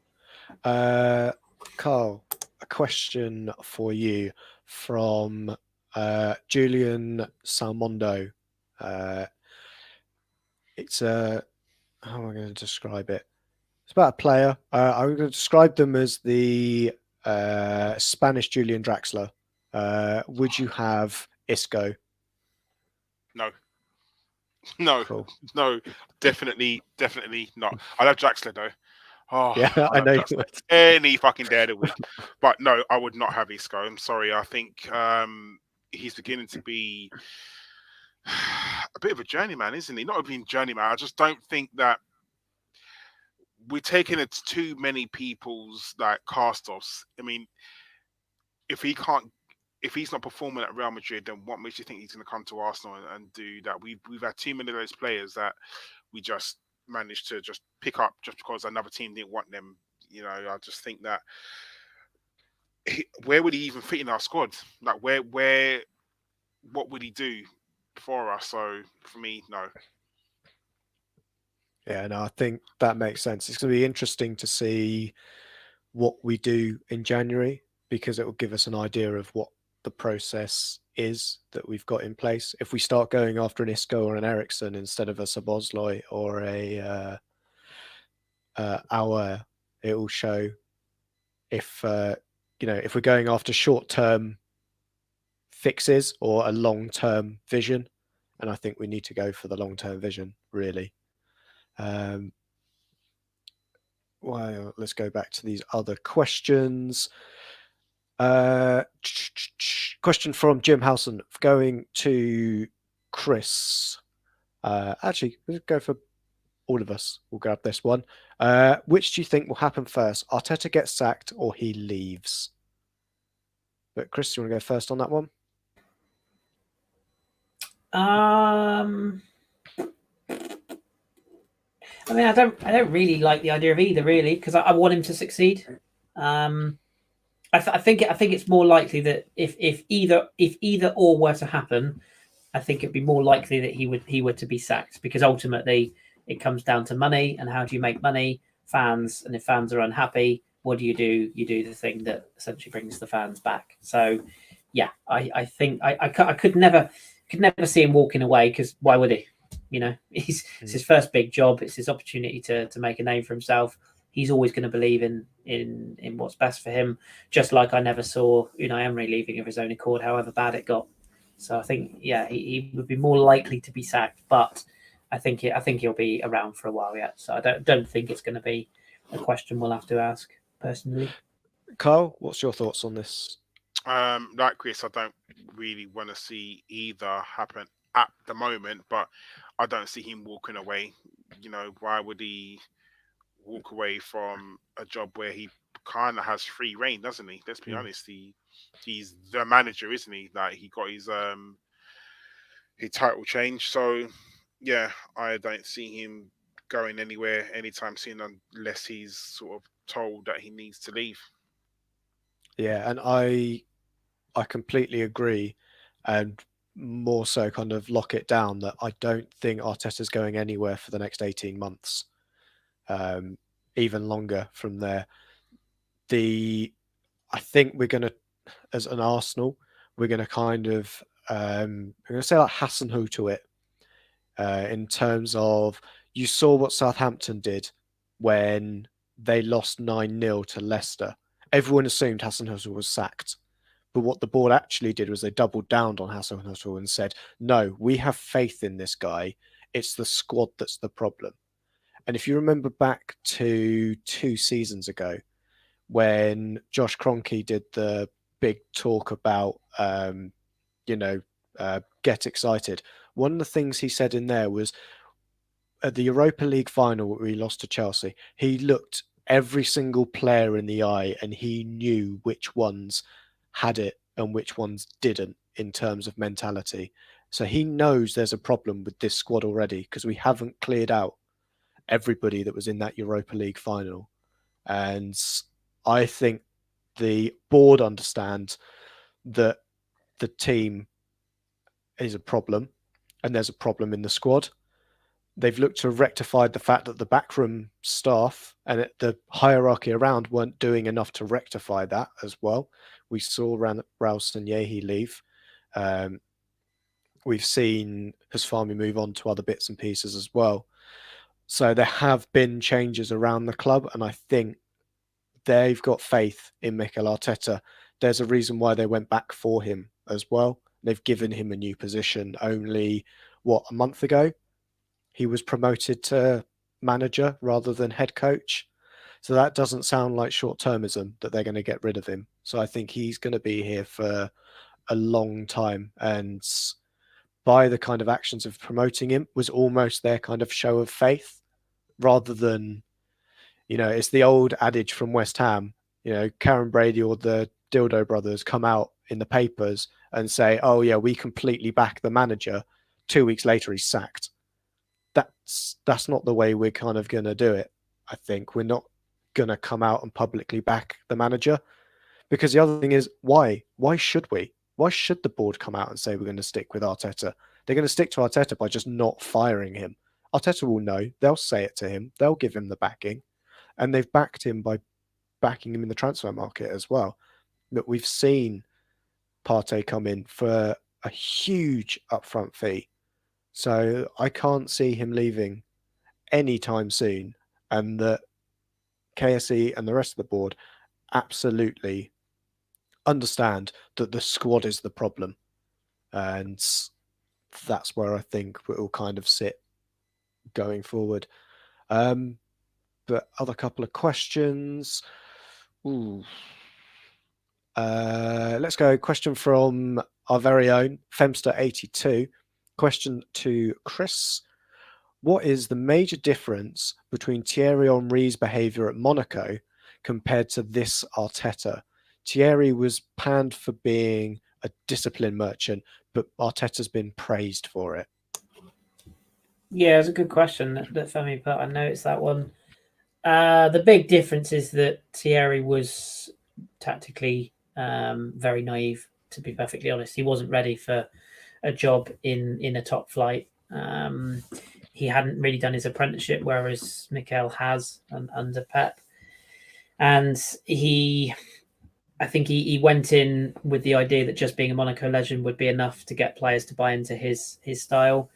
Karl, a question for you from Julian Salmondo. It's how am I going to describe it? It's about a player. I'm going to describe them as the Spanish Julian Draxler. Would you have Isco? No. No. Cool. No. Definitely not. I love Draxler though. Oh, Yeah, I know you would. Any fucking day of the week. But no, I would not have Isco. I'm sorry. I think he's beginning to be a bit of a journeyman, isn't he? Not being journeyman. I just don't think that we're taking it to too many people's like cast-offs. I mean, if he's not performing at Real Madrid, then what makes you think he's going to come to Arsenal and do that? We've had too many of those players that we just managed to just pick up just because another team didn't want them. You know, I just think that where would he even fit in our squad? Like what would he do for us? So for me, no. Yeah, no, I think that makes sense. It's going to be interesting to see what we do in January, because it will give us an idea of what the process is that we've got in place. If we start going after an Isco or an Eriksen instead of a Szoboszlai or a Auer, it will show if if we're going after short-term fixes or a long-term vision. And I think we need to go for the long-term vision, really. Well, let's go back to these other questions. Question from Jim Howson going to Kris. Actually, we'll go for all of us. We'll grab this one. Which do you think will happen first? Arteta gets sacked or he leaves? But Kris, do you want to go first on that one? I mean, I don't really like the idea of either, really, because I want him to succeed. I think it's more likely that if either or were to happen, I think it'd be more likely that he were to be sacked, because ultimately it comes down to money and how do you make money, fans, and if fans are unhappy, what do? You do the thing that essentially brings the fans back. So, yeah, I think I could never see him walking away, because why would he? You know, it's his first big job. It's his opportunity to make a name for himself. He's always going to believe in what's best for him. Just like I never saw Unai Emery leaving of his own accord, however bad it got. So I think, yeah, he would be more likely to be sacked, but I think he'll be around for a while yet. So I don't think it's going to be a question we'll have to ask personally. Karl, what's your thoughts on this? Like Kris, I don't really want to see either happen at the moment, but I don't see him walking away. You know, why would he walk away from a job where he kind of has free reign, doesn't he? Let's be honest. He's the manager, isn't he? Like, he got his title change. So yeah, I don't see him going anywhere anytime soon unless he's sort of told that he needs to leave. Yeah, and I completely agree, and more so kind of lock it down that I don't think Arteta's going anywhere for the next 18 months. Even longer from there. I think we're going to, as an Arsenal, we're going to kind of, I'm going to say like Hasenhüttl it, in terms of, you saw what Southampton did when they lost 9-0 to Leicester. Everyone assumed Hasenhüttl was sacked. But what the board actually did was they doubled down on Hasenhüttl and said, no, we have faith in this guy. It's the squad that's the problem. And if you remember back to 2 seasons ago, when Josh Kroenke did the big talk about, get excited, one of the things he said in there was, at the Europa League final where we lost to Chelsea, he looked every single player in the eye and he knew which ones had it and which ones didn't in terms of mentality. So he knows there's a problem with this squad already because we haven't cleared out everybody that was in that Europa League final. And I think the board understands that the team is a problem and there's a problem in the squad. They've looked to rectify the fact that the backroom staff and the hierarchy around weren't doing enough to rectify that as well. We saw Raul Sanyehi leave. We've seen Hasfami move on to other bits and pieces as well. So there have been changes around the club, and I think they've got faith in Mikel Arteta. There's a reason why they went back for him as well. They've given him a new position only, a month ago? He was promoted to manager rather than head coach. So that doesn't sound like short-termism that they're going to get rid of him. So I think he's going to be here for a long time. And by the kind of actions of promoting him was almost their kind of show of faith rather than, it's the old adage from West Ham, Karen Brady or the Dildo brothers come out in the papers and say, oh yeah, we completely back the manager. 2 weeks later, he's sacked. That's not the way we're kind of going to do it. I think we're not going to come out and publicly back the manager because the other thing is why should we? Why should the board come out and say we're going to stick with Arteta? They're going to stick to Arteta by just not firing him. Arteta will know. They'll say it to him. They'll give him the backing. And they've backed him by backing him in the transfer market as well. But we've seen Partey come in for a huge upfront fee. So I can't see him leaving anytime soon. And that KSE and the rest of the board absolutely understand that the squad is the problem. And that's where I think it will kind of sit going forward. But other couple of questions. Let's go. Question from our very own Femster82. Question to Kris. What is the major difference between Thierry Henry's behaviour at Monaco compared to this Arteta? Thierry was panned for being a discipline merchant, but Arteta's been praised for it. Yeah, it's a good question that Femi put. I noticed that one. The big difference is that Thierry was tactically very naive, to be perfectly honest. He wasn't ready for a job in a top flight. He hadn't really done his apprenticeship, whereas Mikel has under Pep. And I think he went in with the idea that just being a Monaco legend would be enough to get players to buy into his style.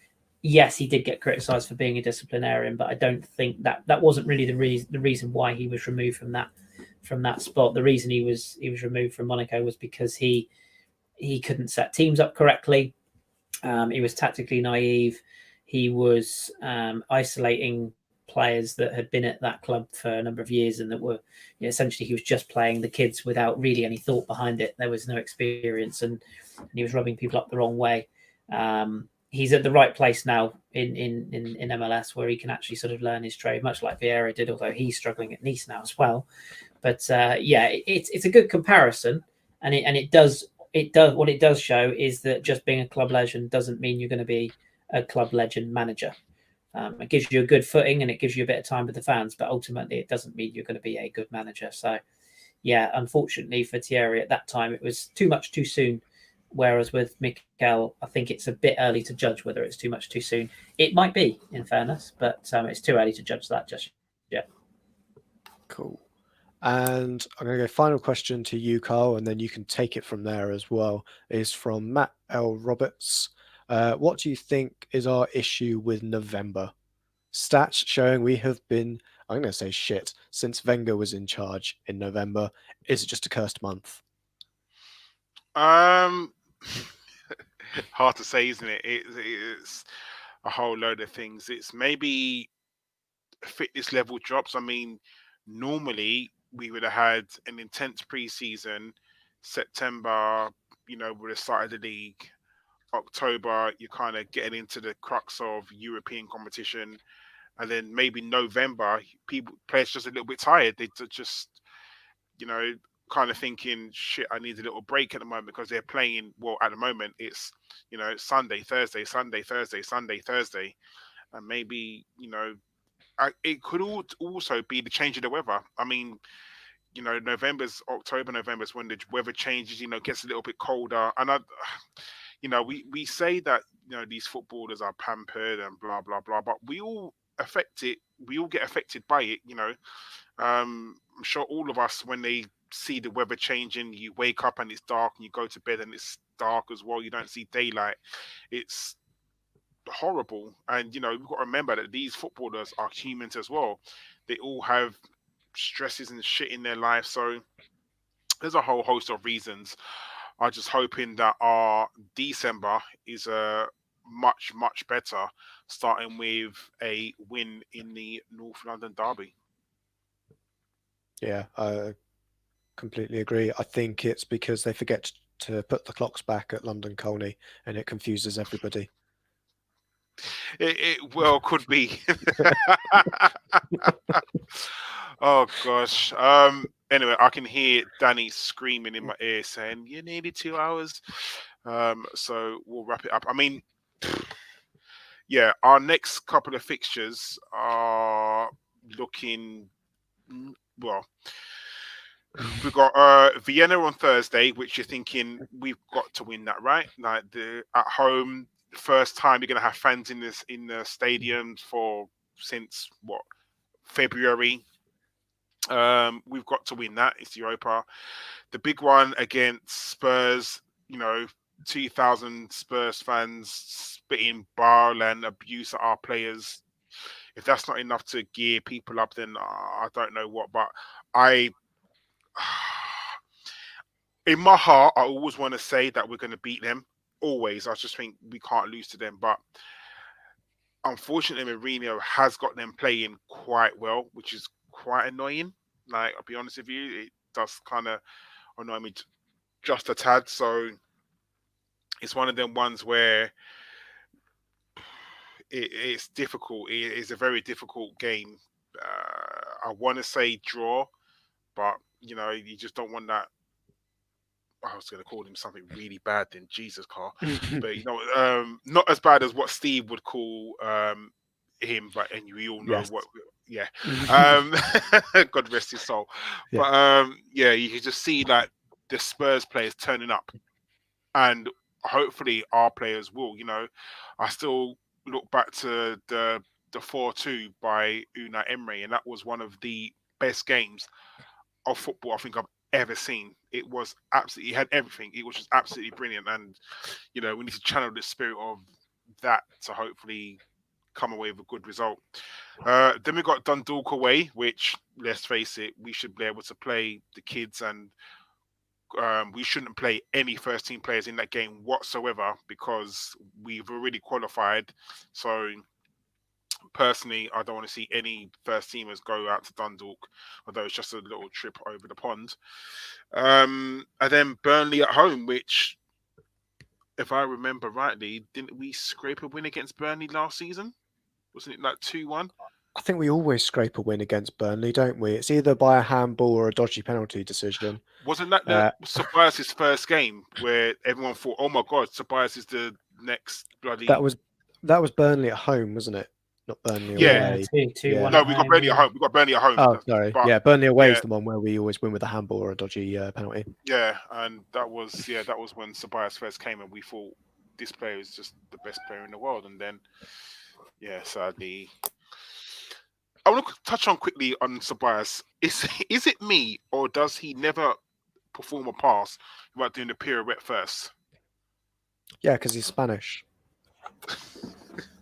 Yes, he did get criticised for being a disciplinarian, but I don't think that wasn't really the reason why he was removed from that spot. The reason he was removed from Monaco was because he couldn't set teams up correctly. He was tactically naive. He was isolating players that had been at that club for a number of years and that were essentially he was just playing the kids without really any thought behind it. There was no experience and he was rubbing people up the wrong way. He's at the right place now in MLS where he can actually sort of learn his trade, much like Vieira did, although he's struggling at Nice now as well. But it's a good comparison, and it does what it does show is that just being a club legend doesn't mean you're going to be a club legend manager. It gives you a good footing and it gives you a bit of time with the fans, but ultimately it doesn't mean you're going to be a good manager. So, yeah, unfortunately for Thierry at that time, it was too much too soon. Whereas with Mikel, I think it's a bit early to judge whether it's too much too soon. It might be, in fairness, but it's too early to judge that just yet. Cool. And I'm going to go final question to you, Karl, and then you can take it from there as well, is from Matt L. Roberts. What do you think is our issue with November? Stats showing we have been, I'm going to say shit, since Wenger was in charge in November. Is it just a cursed month? Hard to say, isn't it? It's a whole load of things. It's maybe fitness level drops. I mean, normally we would have had an intense preseason. September, would have started the league. October, you're kind of getting into the crux of European competition. and then maybe November, players just a little bit tired. They just, kind of thinking, shit, I need a little break at the moment because they're playing. Well, at the moment, it's Sunday, Thursday, Sunday, Thursday, Sunday, Thursday, and maybe it could also be the change of the weather. I mean, October, November's when the weather changes. Gets a little bit colder, and we say that these footballers are pampered and blah blah blah, but we all affect it. We all get affected by it. I'm sure all of us, when they see the weather changing, you wake up and it's dark, and you go to bed and it's dark as well. You don't see daylight. It's horrible, and we've got to remember that these footballers are humans as well. They all have stresses and shit in their life, so there's a whole host of reasons. I'm just hoping that our December is much better, starting with a win in the North London derby. Yeah, I completely agree. I think it's because they forget to put the clocks back at London Colney, and it confuses everybody. It well could be. Oh gosh. Anyway, I can hear Danny screaming in my ear saying, "You needed 2 hours." So we'll wrap it up. I mean, yeah, our next couple of fixtures are looking well. We've got Vienna on Thursday, which you're thinking we've got to win that, right? Like at home, first time you're going to have fans in the stadium since February. We've got to win that. It's Europa. The big one against Spurs, 2,000 Spurs fans spitting bile and abuse at our players. If that's not enough to gear people up, then I don't know what. But in my heart, I always want to say that we're going to beat them. Always. I just think we can't lose to them. But unfortunately, Mourinho has got them playing quite well, which is quite annoying. Like, I'll be honest with you, it does kind of annoy me just a tad. So it's one of them ones where it's difficult. It is a very difficult game. I want to say draw, but you just don't want that. I was going to call him something really bad then, Jesus, Karl. But not as bad as what Steve would call him, and we all know what. Yeah, God rest his soul. Yeah. But you can just see that the Spurs players turning up, and hopefully our players will. I still look back to the 4-2 by Unai Emery, and that was one of the best games of football I think I've ever seen. It was absolutely, he had everything. It was just absolutely brilliant, and we need to channel the spirit of that to hopefully come away with a good result. Then we got Dundalk away, which, let's face it, we should be able to play the kids, and we shouldn't play any first team players in that game whatsoever because we've already qualified. So personally, I don't want to see any first teamers go out to Dundalk, although it's just a little trip over the pond. And then Burnley at home, which, if I remember rightly, didn't we scrape a win against Burnley last season? Wasn't it like 2-1? I think we always scrape a win against Burnley, don't we? It's either by a handball or a dodgy penalty decision. Wasn't that Ceballos' first game where everyone thought, "Oh my God, Ceballos is the next bloody"? That was Burnley at home, wasn't it? Not Burnley away. 2-1. No, we got Burnley at home. We got Burnley at home. Oh, sorry. But, Burnley away is the one where we always win with a handball or a dodgy penalty. Yeah, and that was when Ceballos first came, and we thought this player is just the best player in the world, and then sadly. I want to touch on quickly on Ceballos. Is it me, or does he never perform a pass without doing the pirouette first? Yeah, because he's Spanish.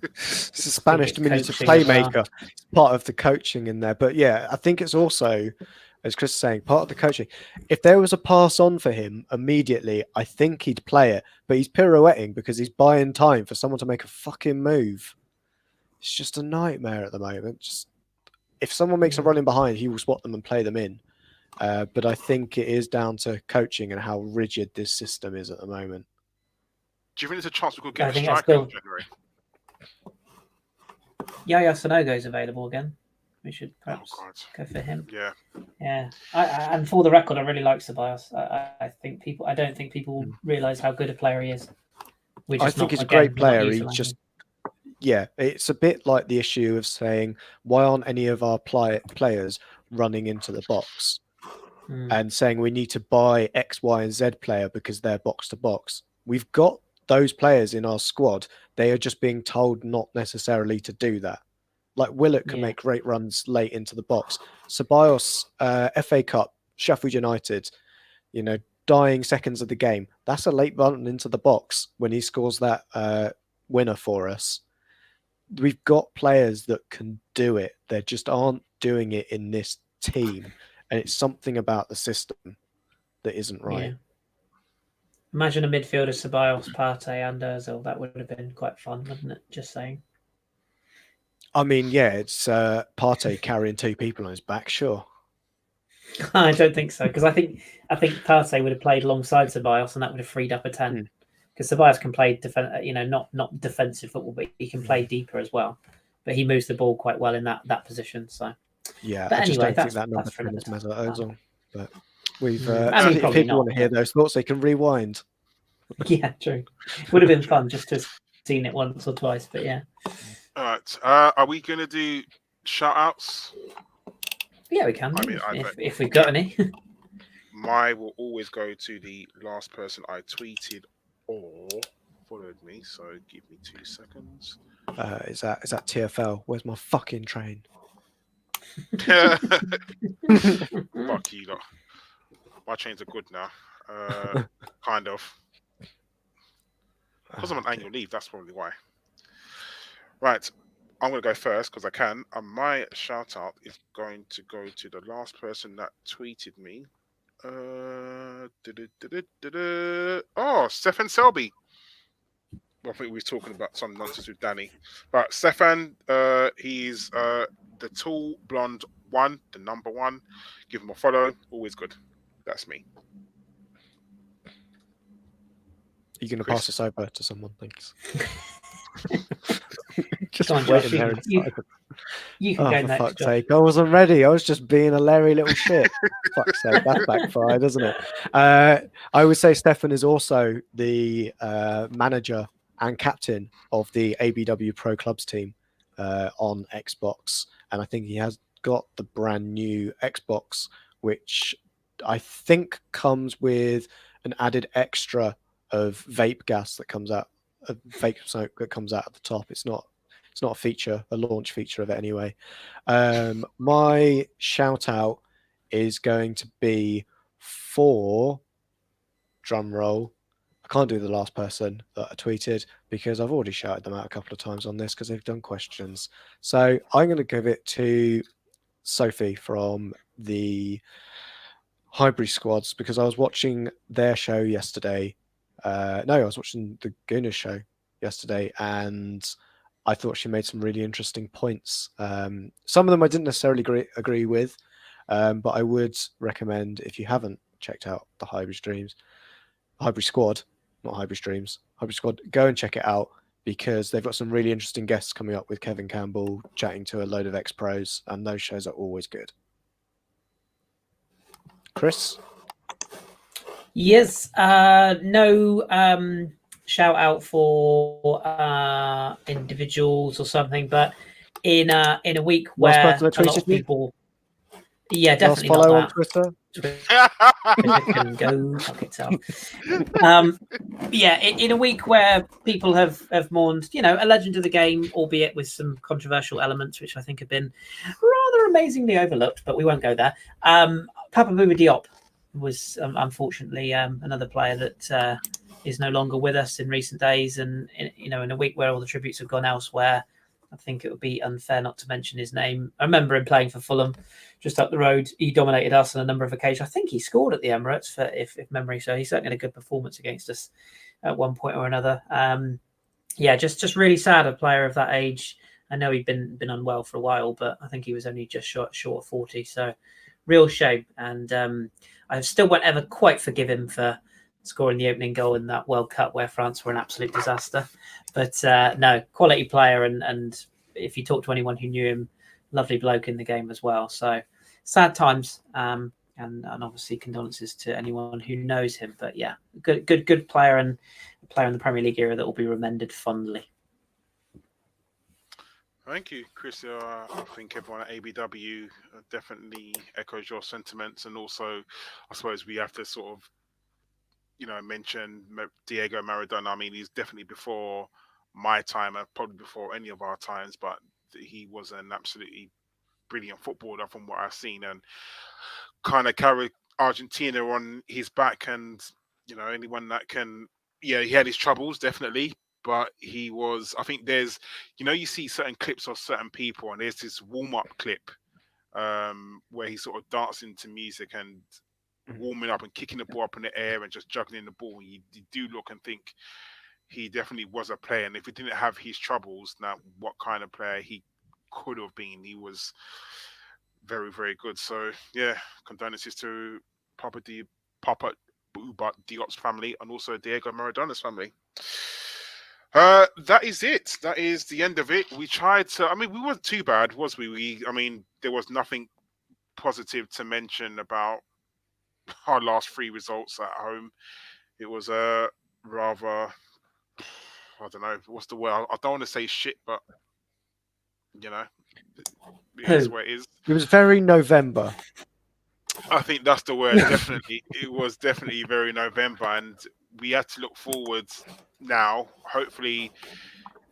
It's a Spanish diminutive playmaker. It's part of the coaching in there. But yeah, I think it's also, as Kris is saying, part of the coaching. If there was a pass on for him immediately, I think he'd play it. But he's pirouetting because he's buying time for someone to make a fucking move. It's just a nightmare at the moment. If someone makes a run in behind, he will spot them and play them in. But I think it is down to coaching and how rigid this system is at the moment. Do you think there's a chance we could get a striker in January? Yaya Sanogo's available again. We should Oh perhaps God. go for him. Yeah. Yeah. And for the record, I really like Ceballos. I don't think people realise how good a player he is. I think he's a great player. He just, it's a bit like the issue of saying, why aren't any of our players running into the box and saying we need to buy X, Y, and Z player because they're box to box. We've got those players in our squad. They are just being told not necessarily to do that. Like Willock can make great runs late into the box. Ceballos, FA Cup, Sheffield United, dying seconds of the game. That's a late run into the box when he scores that winner for us. We've got players that can do it. They just aren't doing it in this team. And it's something about the system that isn't right. Yeah. Imagine a midfielder, Ceballos, Partey and Ozil. That would have been quite fun, wouldn't it? Just saying. I mean, yeah, it's Partey carrying two people on his back, sure. I don't think so, because I think Partey would have played alongside Ceballos, and that would have freed up a 10. Because Ceballos can play not defensive football, but he can play deeper as well. But he moves the ball quite well in that position. So yeah, but I just anyway, don't think that number 10 is Mesut Ozil. But we've if people want to hear those thoughts, they can rewind. Yeah, true. Would have been fun just to have seen it once or twice, but yeah. All right. Are we going to do shout outs? Yeah, we can. If we've got any. Mine will always go to the last person I tweeted or followed me. So give me 2 seconds. Is that TFL? Where's my fucking train? Fuck you lot. My trains are good now. Kind of. Because I'm on annual leave, that's probably why. Right. I'm going to go first because I can. And my shout out is going to go to the last person that tweeted me. Stefan Selby. I think we were talking about some nonsense with Danny. But Stefan, he's the tall blonde one, the number one. Give him a follow. Always good. That's me. You're going to pass this over to someone, thanks. Just on, waiting there. You can go for next. Fuck's sake. I wasn't ready. I was just being a Larry little shit. Fuck's sake, that backfired, doesn't it? I would say Stefan is also the manager and captain of the ABW Pro Clubs team on Xbox. And I think he has got the brand new Xbox, which I think comes with an added extra of vape gas that comes out, vape smoke that comes out at the top. It's not a feature, a launch feature of it anyway. My shout out is going to be for drum roll. I can't do the last person that I tweeted because I've already shouted them out a couple of times on this because they've done questions. So I'm going to give it to Sophie from the Highbury squads because I was watching their show yesterday. I was watching the Gooners show yesterday and I thought she made some really interesting points. Some of them I didn't necessarily agree with, but I would recommend if you haven't checked out the Highbury squad, go and check it out because they've got some really interesting guests coming up with Kevin Campbell chatting to a load of ex-pros, and those shows are always good. Kris? Yes, no shout out for individuals or something, but in a week where a lot of people, yeah, definitely follow not on that. Twitter. Can go fuck itself. In a week where people have mourned, a legend of the game, albeit with some controversial elements, which I think have been rather amazingly overlooked, but we won't go there. Papa Bouba Diop was unfortunately another player that is no longer with us in recent days, and in a week where all the tributes have gone elsewhere, I think it would be unfair not to mention his name. I remember him playing for Fulham, just up the road. He dominated us on a number of occasions. I think he scored at the Emirates, if memory so. He certainly had a good performance against us at one point or another. Just really sad. A player of that age. I know he'd been unwell for a while, but I think he was only just short of 40. So real shame. And I still won't ever quite forgive him for scoring the opening goal in that World Cup where France were an absolute disaster. But no, quality player and if you talk to anyone who knew him, lovely bloke in the game as well. So sad times, and obviously condolences to anyone who knows him. But yeah, good player, and a player in the Premier League era that will be remembered fondly. Thank you, Kris. I think everyone at ABW definitely echoes your sentiments, and also, I suppose we have to sort of, mention Diego Maradona. I mean, he's definitely before my time, and probably before any of our times, but he was an absolutely brilliant footballer from what I've seen, and kind of carried Argentina on his back. And anyone that can, he had his troubles definitely, but he was. I think there's, you see certain clips of certain people, and there's this warm-up clip where he sort of dancing to music and warming up and kicking the ball up in the air and just juggling the ball. You do look and think he definitely was a player, and if he didn't have his troubles, now what kind of player he could have been. He was very, very good. So yeah, condolences to Papa Diop's family, and also Diego Maradona's family. That is it. That is the end of it. We tried to. I mean, we weren't too bad, was we? I mean, there was nothing positive to mention about our last 3 results at home. It was rather, I don't know what's the word. I don't want to say shit, but it is what it is. It was very November. I think that's the word. Definitely, it was definitely very November, and we had to look forward now. Hopefully,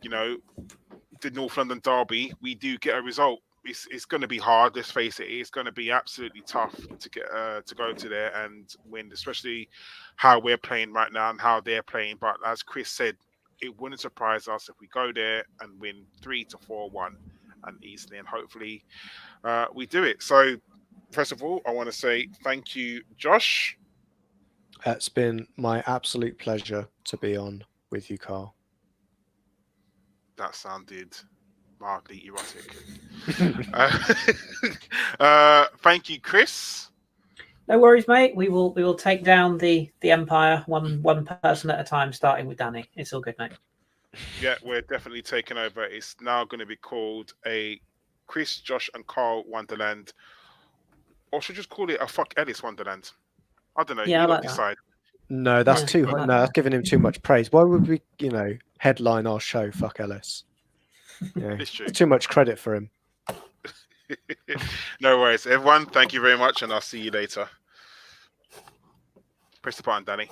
the North London derby, we do get a result. It's going to be hard. Let's face it. It's going to be absolutely tough to get to go to there and win, especially how we're playing right now and how they're playing. But as Kris said, it wouldn't surprise us if we go there and win 3-4-1 and easily, and hopefully we do it. So, first of all, I want to say thank you, Josh. It's been my absolute pleasure to be on with you, Karl. That sounded mildly erotic. Thank you, Kris. No worries, mate. We will take down the empire one person at a time, starting with Danny. It's all good, mate. Yeah, we're definitely taking over. It's now going to be called a Kris, Josh, and Karl Wonderland, or should we just call it a Fuck Ellis Wonderland? I don't know. Yeah, you I like decide. No, that's too. No, that's giving him too much praise. Why would we, headline our show? Fuck Ellis. Yeah, it's too much credit for him. No worries, everyone. Thank you very much, and I'll see you later. Press the button, Danny.